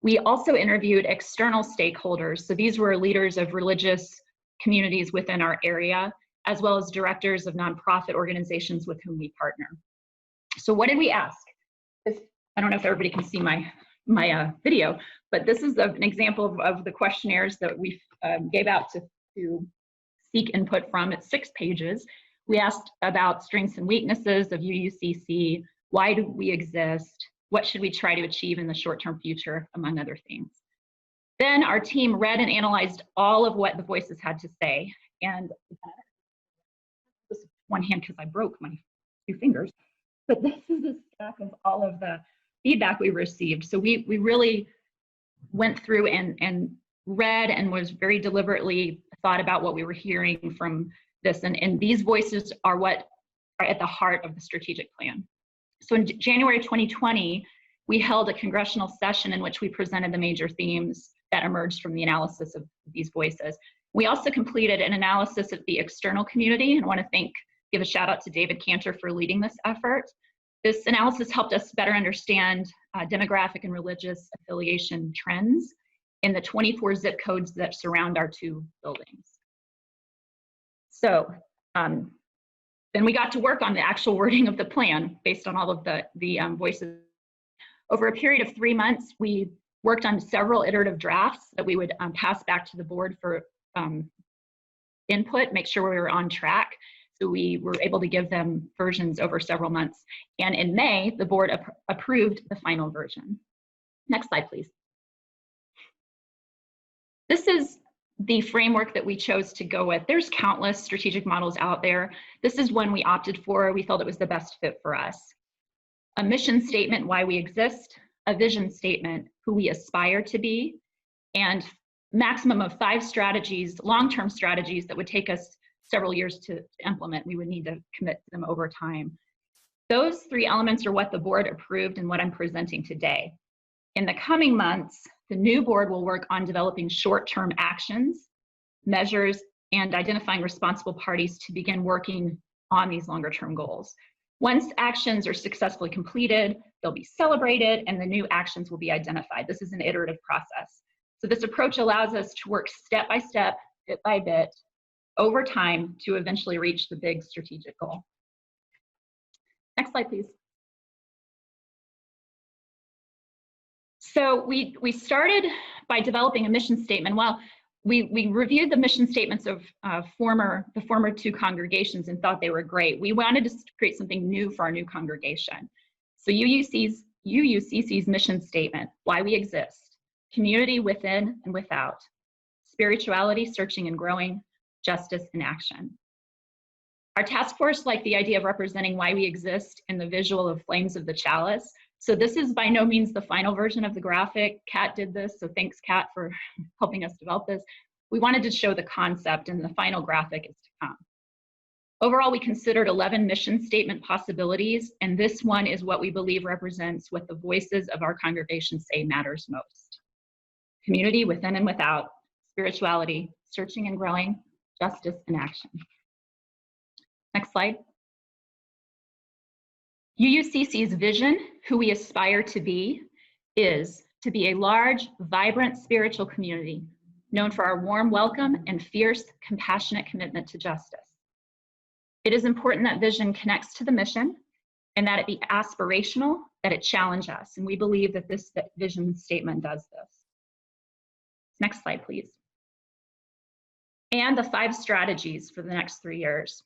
We also interviewed external stakeholders. So these were leaders of religious communities within our area, as well as directors of nonprofit organizations with whom we partner. So what did we ask? I don't know if everybody can see my video, but this is an example of the questionnaires that we gave out to seek input from. It's 6 pages. We asked about strengths and weaknesses of UUCC, why do we exist, what should we try to achieve in the short-term future, among other things. Then our team read and analyzed all of what the voices had to say. And this is one hand because I broke my 2 fingers, but this is a stack of all of the feedback we received. So we really went through and read and was very deliberately thought about what we were hearing from this. And these voices are what are at the heart of the strategic plan. So in January 2020, we held a congressional session in which we presented the major themes that emerged from the analysis of these voices. We also completed an analysis of the external community, and I want to give a shout out to David Cantor for leading this effort. This analysis helped us better understand demographic and religious affiliation trends in the 24 zip codes that surround our 2 buildings. So then we got to work on the actual wording of the plan based on all of the voices. Over a period of 3 months, we worked on several iterative drafts that we would pass back to the board for input, make sure we were on track. So we were able to give them versions over several months. And in May, the board approved the final version. Next slide, please. This is the framework that we chose to go with. There's countless strategic models out there. This is one we opted for. We felt it was the best fit for us. A mission statement, why we exist, a vision statement, who we aspire to be, and maximum of 5 strategies, long-term strategies that would take us several years to implement. We would need to commit to them over time. Those 3 elements are what the board approved and what I'm presenting today. In the coming months, the new board will work on developing short-term actions, measures, and identifying responsible parties to begin working on these longer-term goals. Once actions are successfully completed, they'll be celebrated and the new actions will be identified. This is an iterative process. So this approach allows us to work step by step, bit by bit, over time to eventually reach the big strategic goal. Next slide, please. So we started by developing a mission statement. Well, we reviewed the mission statements of the former 2 congregations and thought they were great. We wanted to create something new for our new congregation. So UUCC's mission statement, why we exist, community within and without, spirituality, searching and growing, justice and action. Our task force liked the idea of representing why we exist in the visual of flames of the chalice. So this is by no means the final version of the graphic. Kat did this, so thanks Kat for helping us develop this. We wanted to show the concept and the final graphic is to come. Overall, we considered 11 mission statement possibilities, and this one is what we believe represents what the voices of our congregation say matters most. Community within and without, spirituality, searching and growing, justice and action. Next slide. UUCC's vision, who we aspire to be, is to be a large, vibrant spiritual community known for our warm welcome and fierce, compassionate commitment to justice. It is important that vision connects to the mission and that it be aspirational, that it challenge us. And we believe that this vision statement does this. Next slide, please. And the 5 strategies for the next 3 years.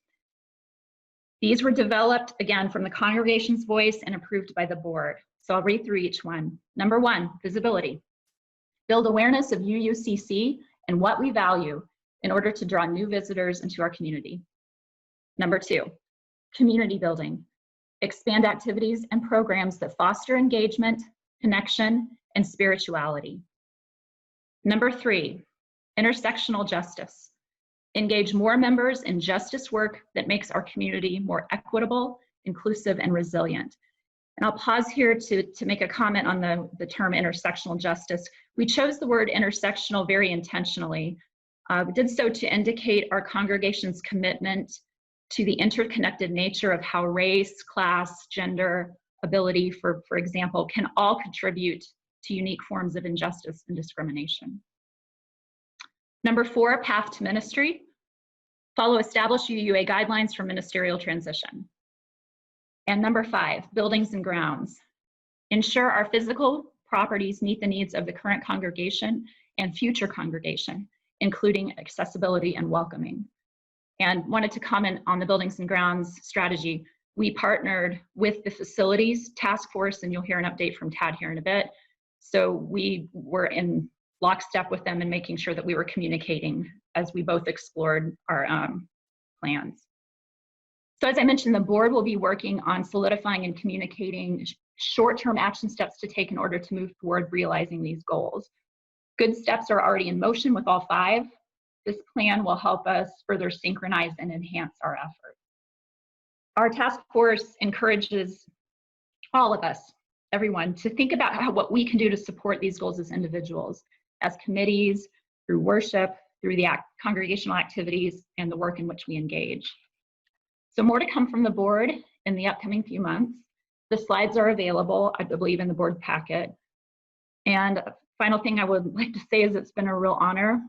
These were developed, again, from the congregation's voice and approved by the board. So I'll read through each one. Number 1, visibility. Build awareness of UUCC and what we value in order to draw new visitors into our community. Number 2, community building. Expand activities and programs that foster engagement, connection, and spirituality. Number 3, intersectional justice. engage more members in justice work that makes our community more equitable, inclusive, and resilient. And I'll pause here to make a comment on the term intersectional justice. We chose the word intersectional very intentionally. We did so to indicate our congregation's commitment to the interconnected nature of how race, class, gender, ability, for example, can all contribute to unique forms of injustice and discrimination. Number 4, path to ministry. Follow established UUA guidelines for ministerial transition. And number 5, buildings and grounds. Ensure our physical properties meet the needs of the current congregation and future congregation, including accessibility and welcoming. And wanted to comment on the buildings and grounds strategy. We partnered with the facilities task force, and you'll hear an update from Tad here in a bit. So we were in lockstep with them and making sure that we were communicating as we both explored our plans. So as I mentioned, the board will be working on solidifying and communicating short-term action steps to take in order to move toward realizing these goals. Good steps are already in motion with all 5. This plan will help us further synchronize and enhance our effort. Our task force encourages all of us, everyone, to think about what we can do to support these goals as individuals, as committees, through worship, through the congregational activities, and the work in which we engage. So more to come from the board in the upcoming few months. The slides are available, I believe, in the board packet. And final thing I would like to say is it's been a real honor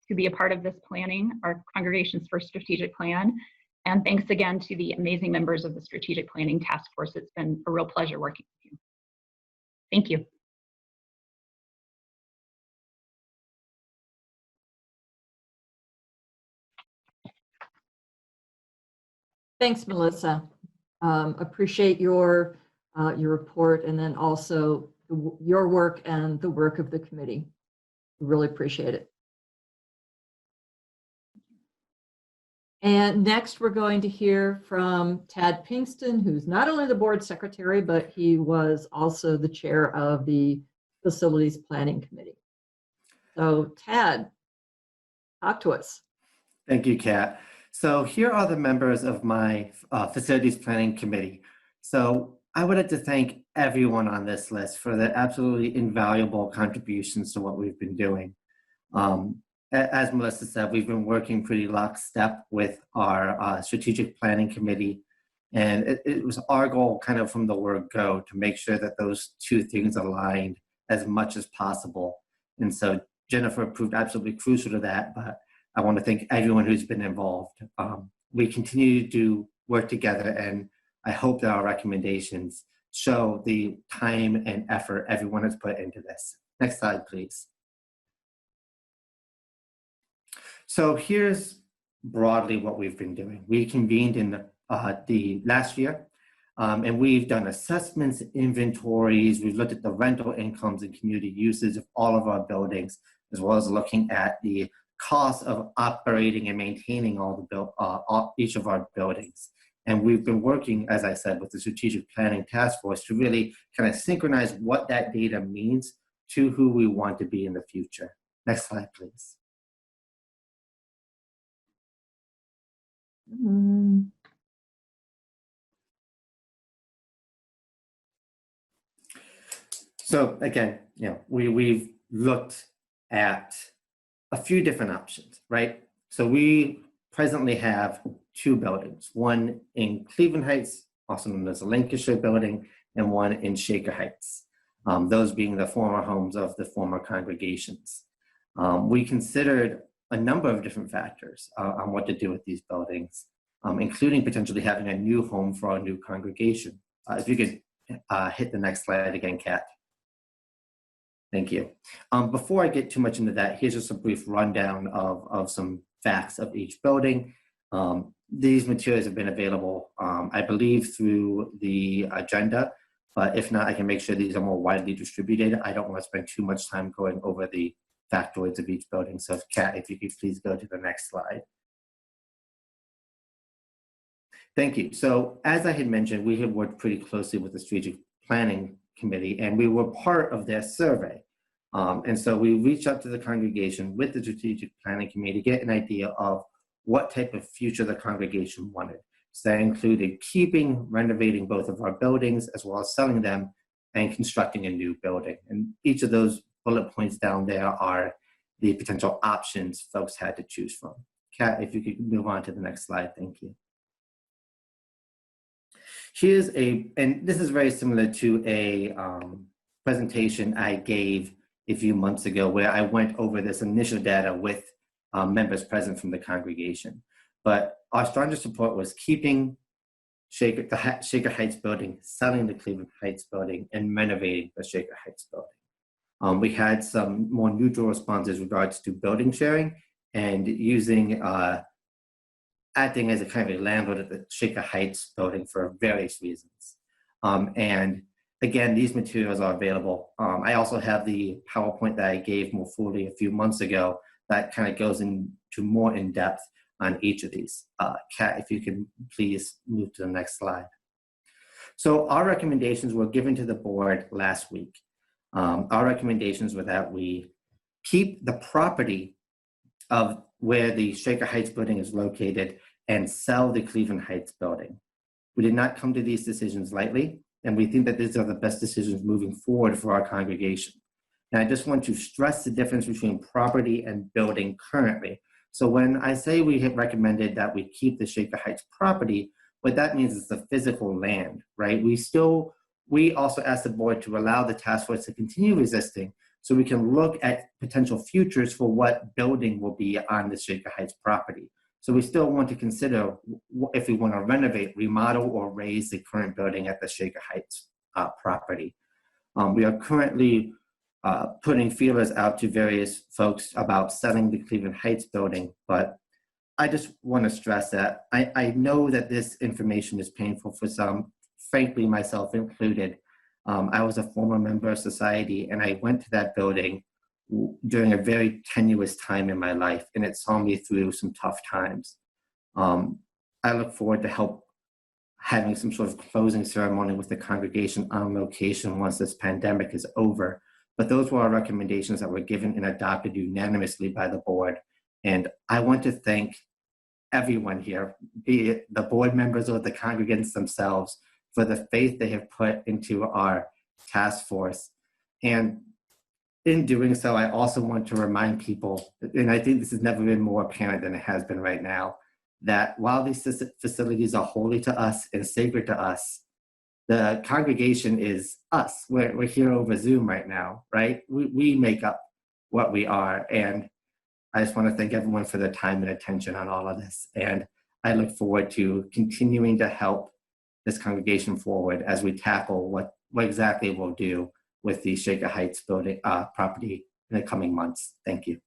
to be a part of this planning, our congregation's first strategic plan. And thanks again to the amazing members of the Strategic Planning Task Force. It's been a real pleasure working with you. Thank you. Thanks, Melissa. Appreciate your report, and then also your work and the work of the committee. Really appreciate it. And next, we're going to hear from Tad Pinkston, who's not only the board secretary, but he was also the chair of the Facilities Planning Committee. So Tad, talk to us. Thank you, Kat. So here are the members of my Facilities Planning Committee. So I would like to thank everyone on this list for their absolutely invaluable contributions to what we've been doing. As Melissa said, we've been working pretty lockstep with our Strategic Planning Committee, and it was our goal kind of from the word go to make sure that those two things aligned as much as possible. And so Jennifer proved absolutely crucial to that, but I want to thank everyone who's been involved. We continue to work together, and I hope that our recommendations show the time and effort everyone has put into this. Next slide, please. So here's broadly what we've been doing. We convened in the last year, and we've done assessments, inventories. We've looked at the rental incomes and community usage of all of our buildings, as well as looking at the cost of operating and maintaining each of our buildings. And we've been working, as I said, with the Strategic Planning Task Force to really kind of synchronize what that data means to who we want to be in the future. Next slide, please. So again, we've looked at a few different options, right? So we presently have 2 buildings, one in Cleveland Heights, also known as the Lancashire building, and one in Shaker Heights, those being the former homes of the former congregations. We considered a number of different factors on what to do with these buildings, including potentially having a new home for our new congregation. If you could hit the next slide again, Kat. Thank you. Before I get too much into that, here's just a brief rundown of some facts of each building. These materials have been available, I believe, through the agenda, but if not, I can make sure these are more widely distributed. I don't want to spend too much time going over the factoids of each building. So Kat, if you could please go to the next slide. Thank you. So as I had mentioned, we have worked pretty closely with the Strategic Planning Committee, and we were part of their survey. And so we reached out to the congregation with the Strategic Planning Committee to get an idea of what type of future the congregation wanted. So that included keeping, renovating both of our buildings, as well as selling them and constructing a new building. And each of those bullet points down there are the potential options folks had to choose from. Kat, if you could move on to the next slide, thank you. Here's and this is very similar to a presentation I gave a few months ago where I went over this initial data with members present from the congregation. But our strongest support was keeping the Shaker Heights building, selling the Cleveland Heights building, and renovating the Shaker Heights building. We had some more neutral responses in regards to building sharing and using acting as a kind of a landlord at the Shaker Heights building for various reasons. And again, these materials are available. I also have the PowerPoint that I gave more fully a few months ago that kind of goes into more in depth on each of these. Kat, if you can please move to the next slide. So our recommendations were given to the board last week. Our recommendations were that we keep the property of where the Shaker Heights building is located and sell the Cleveland Heights building. We did not come to these decisions lightly, and we think that these are the best decisions moving forward for our congregation. And I just want to stress the difference between property and building currently. So when I say we have recommended that we keep the Shaker Heights property, what that means is the physical land, right? We also asked the board to allow the task force to continue resisting so we can look at potential futures for what building will be on the Shaker Heights property. So we still want to consider if we want to renovate, remodel, or raise the current building at the Shaker Heights property. We are currently putting feelers out to various folks about selling the Cleveland Heights building, but I just want to stress that I know that this information is painful for some, frankly, myself included. I was a former member of society, and I went to that building during a very tenuous time in my life, and it saw me through some tough times. I look forward to help having some sort of closing ceremony with the congregation on location once this pandemic is over. But those were our recommendations that were given and adopted unanimously by the board. And I want to thank everyone here, be it the board members or the congregants themselves, for the faith they have put into our task force. And in doing so, I also want to remind people, and I think this has never been more apparent than it has been right now, that while these facilities are holy to us and sacred to us, the congregation is us. We're here over Zoom right now, right? We make up what we are. And I just want to thank everyone for their time and attention on all of this. And I look forward to continuing to help this congregation forward as we tackle what exactly we'll do with the Shaker Heights building property in the coming months. Thank you.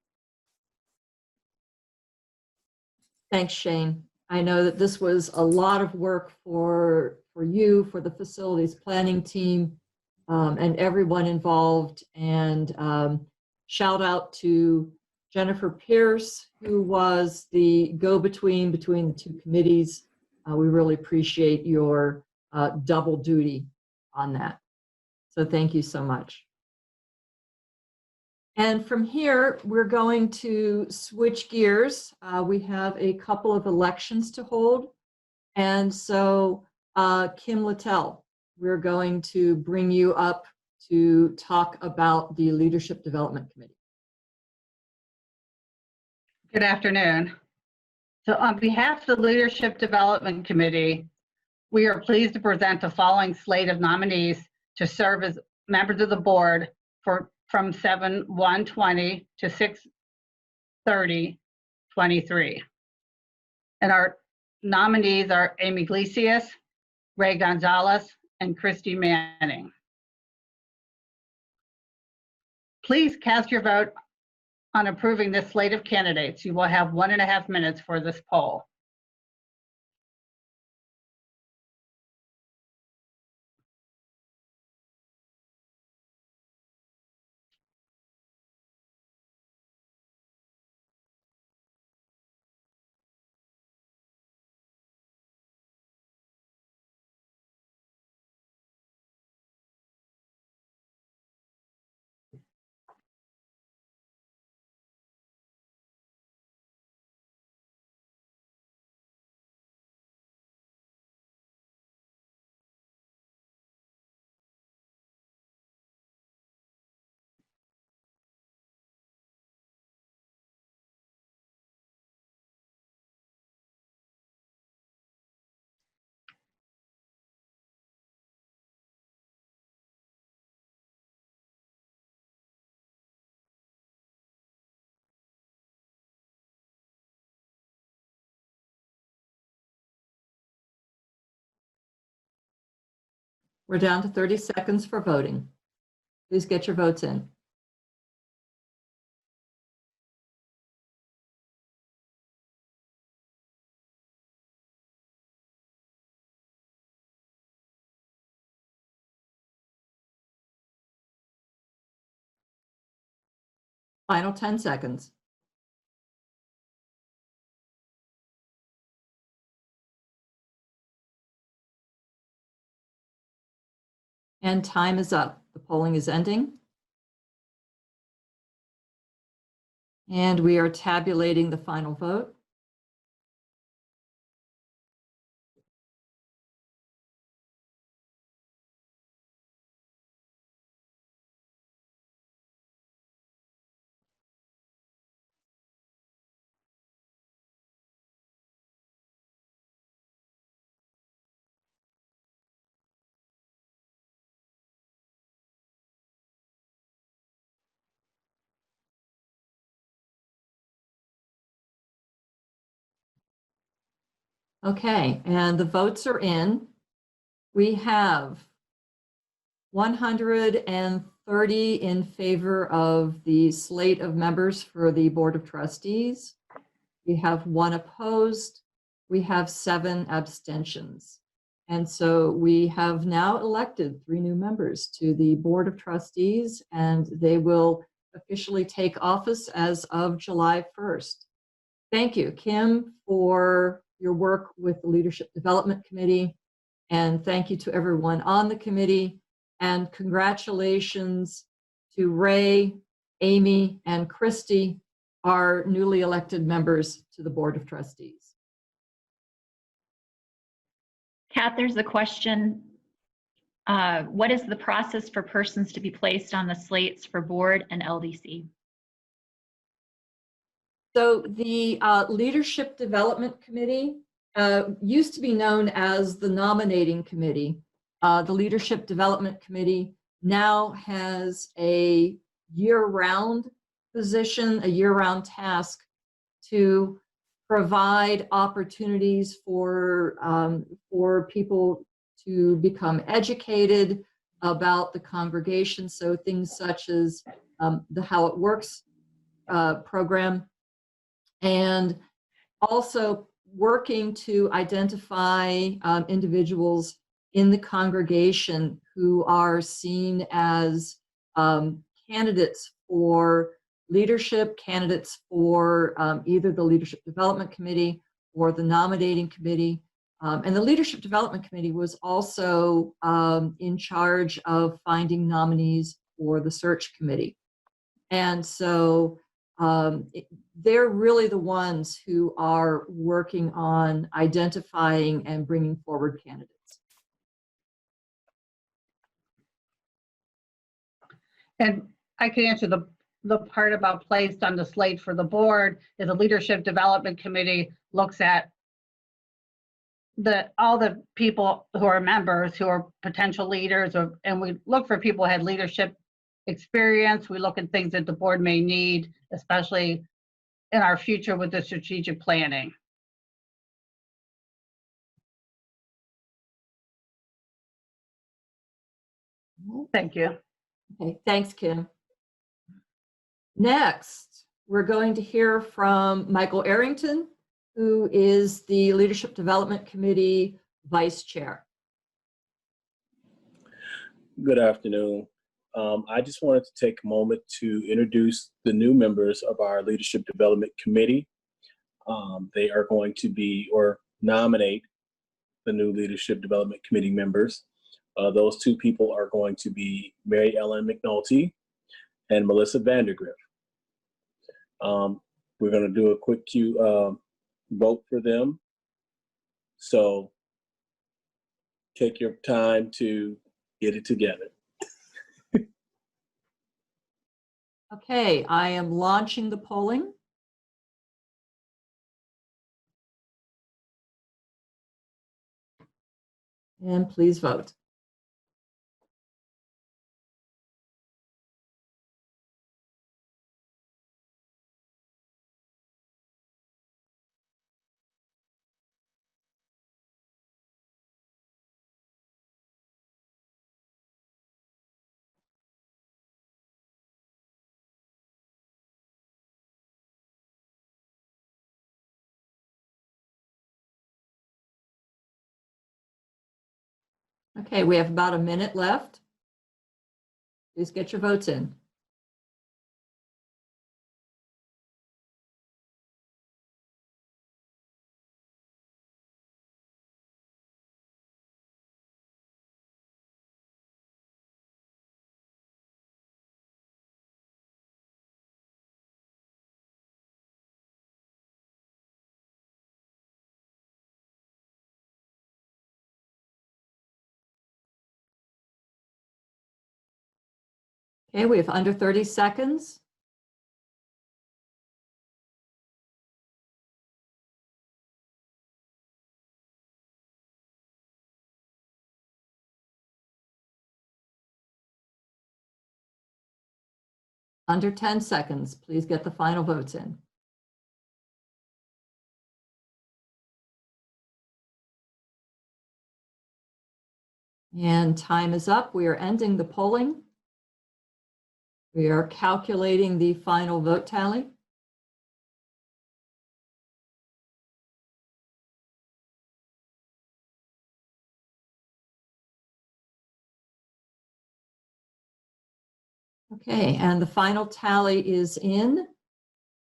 Thanks, Shane. I know that this was a lot of work for you, for the facilities planning team, and everyone involved. And shout out to Jennifer Pierce, who was the go-between between the two committees. We really appreciate your double duty on that. So thank you so much. And from here, we're going to switch gears. We have a couple of elections to hold. And so Kim Littell, we're going to bring you up to talk about the Leadership Development Committee. Good afternoon. So on behalf of the Leadership Development Committee, we are pleased to present the following slate of nominees to serve as members of the board from 7/1/20 to 6/30/23. And our nominees are Amy Iglesias, Ray Gonzalez, and Christy Manning. Please cast your vote on approving this slate of candidates. You will have 1.5 minutes for this poll. We're down to 30 seconds for voting. Please get your votes in. Final 10 seconds. And time is up. The polling is ending. And we are tabulating the final vote. Okay, and the votes are in. We have 130 in favor of the slate of members for the Board of Trustees. We have 1 opposed. We have 7 abstentions. And so we have now elected 3 new members to the Board of Trustees, and they will officially take office as of July 1st. Thank you, Kim, for your work with the Leadership Development Committee. And thank you to everyone on the committee. And congratulations to Ray, Amy, and Christy, our newly elected members to the Board of Trustees. Kat, there's a question. What is the process for persons to be placed on the slates for board and LDC? So the Leadership Development Committee used to be known as the Nominating Committee. The Leadership Development Committee now has a year-round position, a year-round task to provide opportunities for people to become educated about the congregation. So things such as the How It Works program, and also working to identify individuals in the congregation who are seen as candidates for leadership, candidates for either the Leadership Development Committee or the Nominating Committee. And the Leadership Development Committee was also in charge of finding nominees for the Search Committee. And so they're really the ones who are working on identifying and bringing forward candidates. And I can answer the part about placed on the slate for the board. Is the Leadership Development Committee looks at all the people who are members who are potential leaders, and we look for people who had leadership experience. We look at things that the board may need, especially in our future with the strategic planning. Thank you. Okay, thanks, Kim. Next, we're going to hear from Michael Arrington, who is the Leadership Development Committee Vice Chair. Good afternoon. I just wanted to take a moment to introduce the new members of our Leadership Development Committee. They are going to be, or nominate the new Leadership Development Committee members. Those 2 people are going to be Mary Ellen McNulty and Melissa Vandergriff. We're going to do a quick vote for them. So take your time to get it together. Okay, I am launching the polling. And please vote. Okay, we have about a minute left. Please get your votes in. Okay, we have under 30 seconds. Under 10 seconds, please get the final votes in. And time is up. We are ending the polling. We are calculating the final vote tally. Okay, and the final tally is in.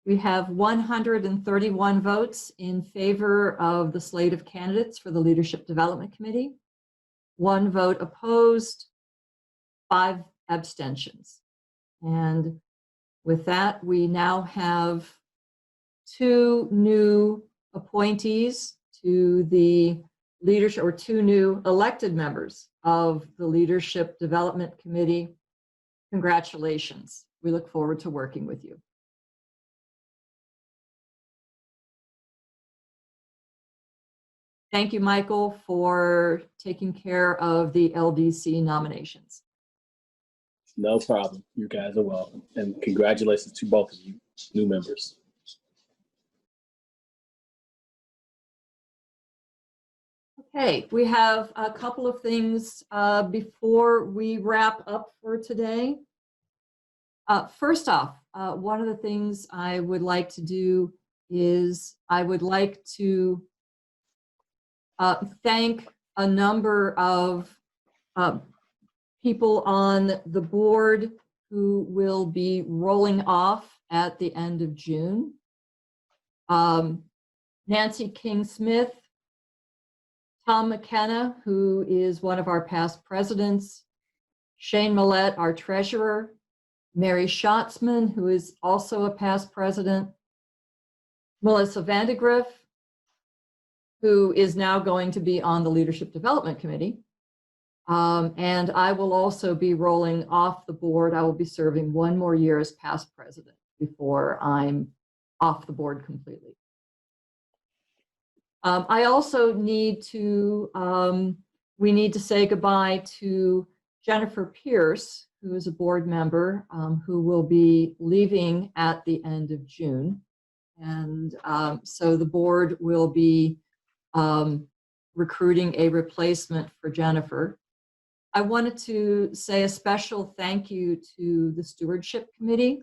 We have 131 votes in favor of the slate of candidates for the Leadership Development Committee, 1 vote opposed, 5 abstentions. And with that, we now have 2 new appointees to the leadership, or 2 new elected members of the Leadership Development Committee. Congratulations. We look forward to working with you. Thank you, Michael, for taking care of the LDC nominations. No problem. You guys are welcome. And congratulations to both of you, new members. Okay, we have a couple of things before we wrap up for today. First off, one of the things I would like to do is I would like to thank a number of people on the board who will be rolling off at the end of June. Nancy King-Smith, Tom McKenna, who is one of our past presidents, Shane Millett, our treasurer, Mary Schatzman, who is also a past president, Melissa Vandegrift, who is now going to be on the Leadership Development Committee. And I will also be rolling off the board. I will be serving 1 more year as past president before I'm off the board completely. I also need to, we need to say goodbye to Jennifer Pierce, who is a board member who will be leaving at the end of June. And so the board will be recruiting a replacement for Jennifer. I wanted to say a special thank you to the Stewardship Committee,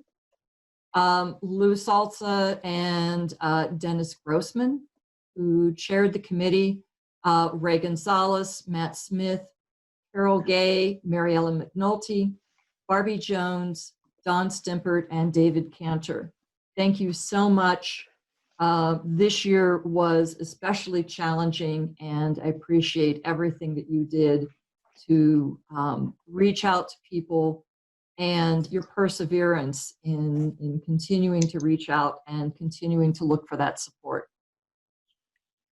Lou Salza and Dennis Grossman, who chaired the committee, Ray Gonzalez, Matt Smith, Carol Gay, Mary Ellen McNulty, Barbie Jones, Don Stimpert, and David Cantor. Thank you so much. This year was especially challenging, and I appreciate everything that you did to reach out to people and your perseverance in continuing to reach out and continuing to look for that support.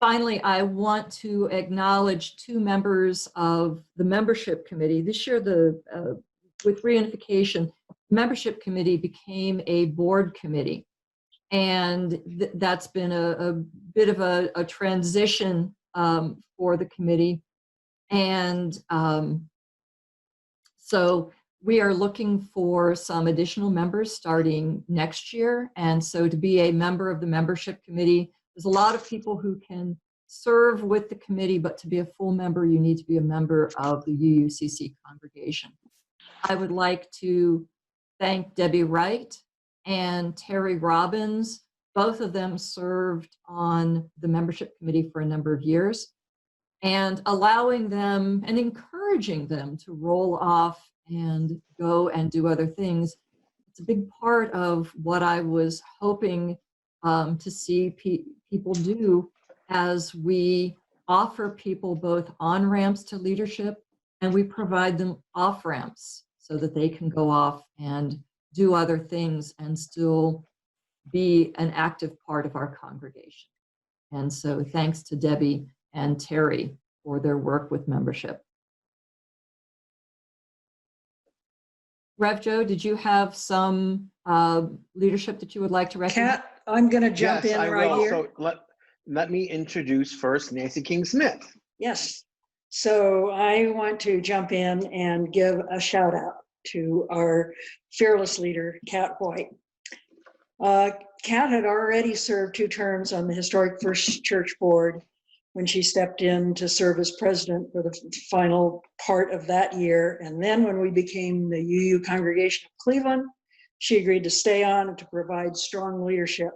Finally, I want to acknowledge 2 members of the membership committee. This year, with reunification, the membership committee became a board committee. And that's been a bit of a transition for the committee. And so we are looking for some additional members starting next year. And so to be a member of the membership committee, there's a lot of people who can serve with the committee, but to be a full member, you need to be a member of the UUCC congregation. I would like to thank Debbie Wright and Terry Robbins. Both of them served on the membership committee for a number of years, and allowing them and encouraging encouraging them to roll off and go and do other things. It's a big part of what I was hoping to see people do as we offer people both on-ramps to leadership and we provide them off-ramps so that they can go off and do other things and still be an active part of our congregation. And so thanks to Debbie and Terry for their work with membership. Rev Joe, did you have some leadership that you would like to recognize? Kat, I'm going to jump Yes, in I right will. here. So let me introduce first Nancy King-Smith. Yes. So I want to jump in and give a shout out to our fearless leader, Kat White. Kat had already served 2 terms on the Historic First Church Board when she stepped in to serve as president for the final part of that year. And then when we became the UU Congregation of Cleveland, she agreed to stay on and to provide strong leadership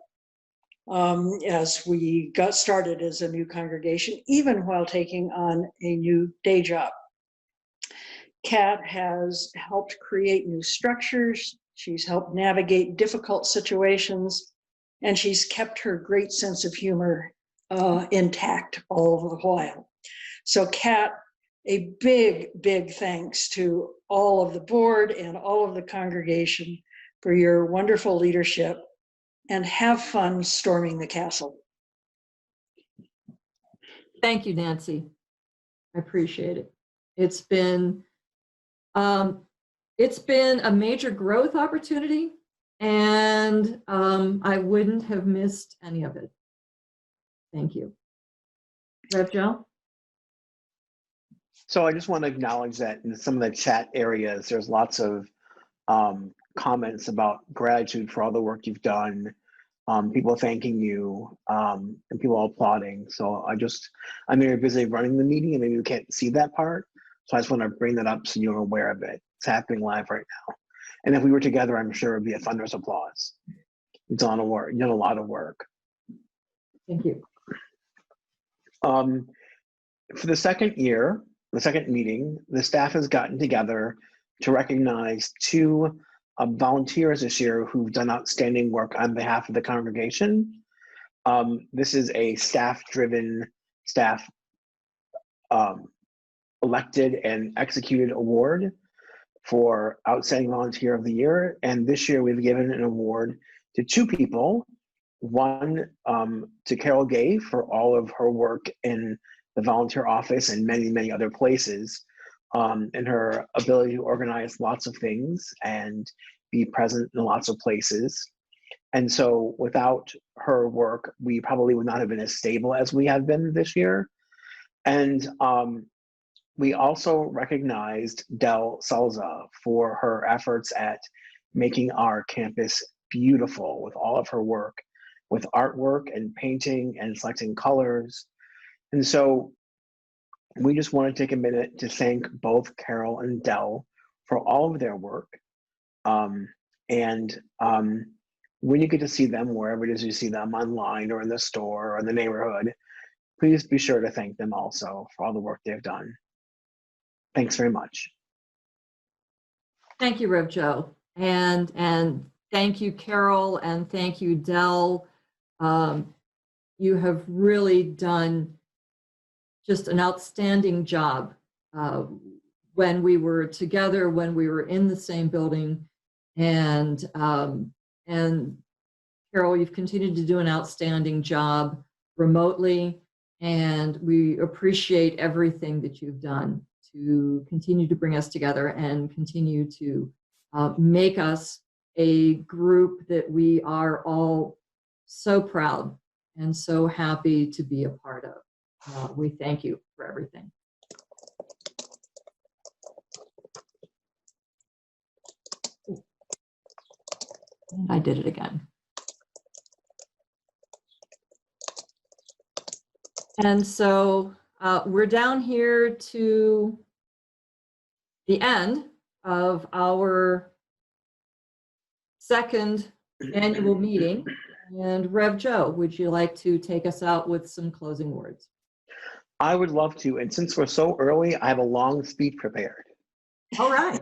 as we got started as a new congregation, even while taking on a new day job. Kat has helped create new structures. She's helped navigate difficult situations, and she's kept her great sense of humor intact all the while. So Kat, a big, big thanks to all of the board and all of the congregation for your wonderful leadership, and have fun storming the castle. Thank you, Nancy. I appreciate it. It's been a major growth opportunity, and I wouldn't have missed any of it. Thank you. Rev Joe? So I just want to acknowledge that in some of the chat areas, there's lots of comments about gratitude for all the work you've done, people thanking you, and people applauding. So I'm very busy running the meeting and maybe you can't see that part. So I just want to bring that up so you're aware of it. It's happening live right now. And if we were together, I'm sure it would be a thunderous applause. You've done a lot of work. Thank you. For the second meeting, the staff has gotten together to recognize 2 volunteers this year who've done outstanding work on behalf of the congregation. This is a staff-driven, elected and executed award for Outstanding Volunteer of the Year. And this year we've given an award to 2 people. One to Carol Gay for all of her work in the volunteer office and many, many other places, and her ability to organize lots of things and be present in lots of places. And so without her work, we probably would not have been as stable as we have been this year. And we also recognized Del Salza for her efforts at making our campus beautiful with all of her work, with artwork and painting and selecting colors. And so we just want to take a minute to thank both Carol and Del for all of their work. When you get to see them, wherever it is you see them, online or in the store or in the neighborhood, please be sure to thank them also for all the work they've done. Thanks very much. Thank you, Rev Joe. And thank you, Carol, and thank you, Del. You have really done just an outstanding job when we were together, when we were in the same building. And Carol, you've continued to do an outstanding job remotely, and we appreciate everything that you've done to continue to bring us together and continue to make us a group that we are all so proud and so happy to be a part of. We thank you for everything. And I did it again. And so we're down here to the end of our second annual meeting. And Rev Joe, would you like to take us out with some closing words? I would love to. And since we're so early, I have a long speech prepared. All right.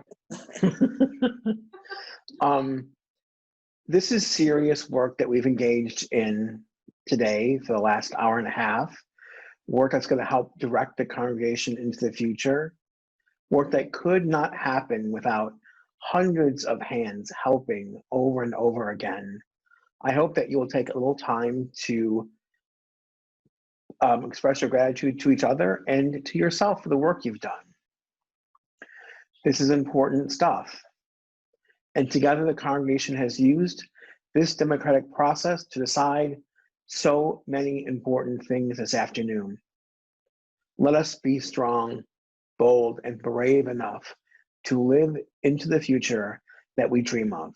This is serious work that we've engaged in today for the last hour and a half. Work that's going to help direct the congregation into the future. Work that could not happen without hundreds of hands helping over and over again. I hope that you will take a little time to express your gratitude to each other and to yourself for the work you've done. This is important stuff. And together the congregation has used this democratic process to decide so many important things this afternoon. Let us be strong, bold, and brave enough to live into the future that we dream of.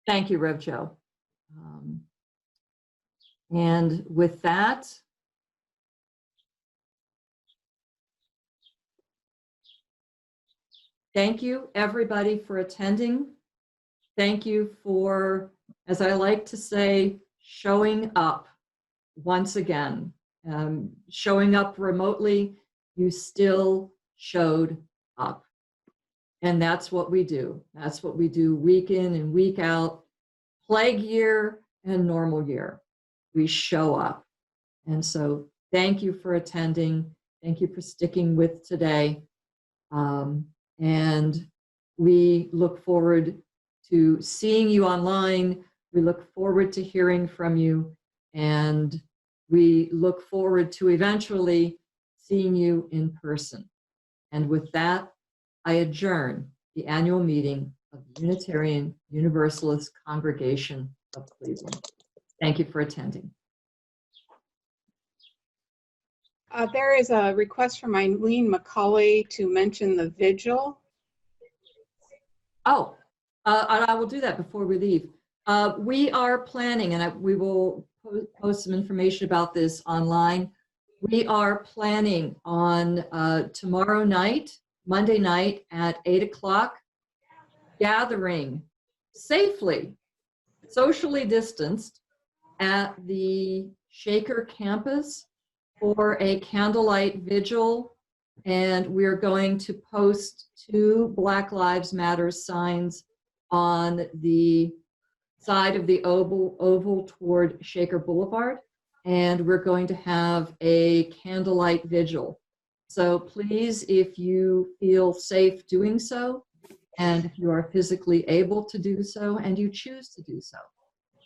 Thank you, Rev Joe. And with that, thank you, everybody, for attending. Thank you for, as I like to say, showing up once again. Showing up remotely, you still showed up. And that's what we do. That's what we do week in and week out, plague year and normal year. We show up. And so thank you for attending. Thank you for sticking with today. And we look forward to seeing you online. We look forward to hearing from you. And we look forward to eventually seeing you in person. And with that, I adjourn the annual meeting of the Unitarian Universalist Congregation of Cleveland. Thank you for attending. There is a request from Eileen McCauley to mention the vigil. Oh, and I will do that before we leave. We are planning, and we will post some information about this online. We are planning on tomorrow night, Monday night at 8 o'clock, gathering safely, socially distanced at the Shaker campus for a candlelight vigil. And we're going to post 2 Black Lives Matter signs on the side of the oval toward Shaker Boulevard. And we're going to have a candlelight vigil. So please, if you feel safe doing so, and if you are physically able to do so, and you choose to do so,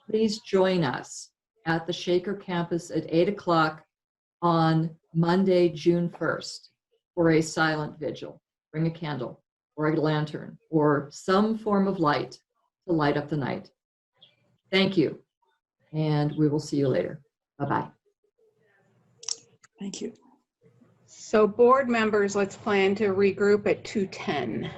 please join us at the Shaker campus at 8 o'clock on Monday, June 1st, for a silent vigil. Bring a candle or a lantern or some form of light to light up the night. Thank you, and we will see you later. Bye-bye. Thank you. So board members, let's plan to regroup at 2:10.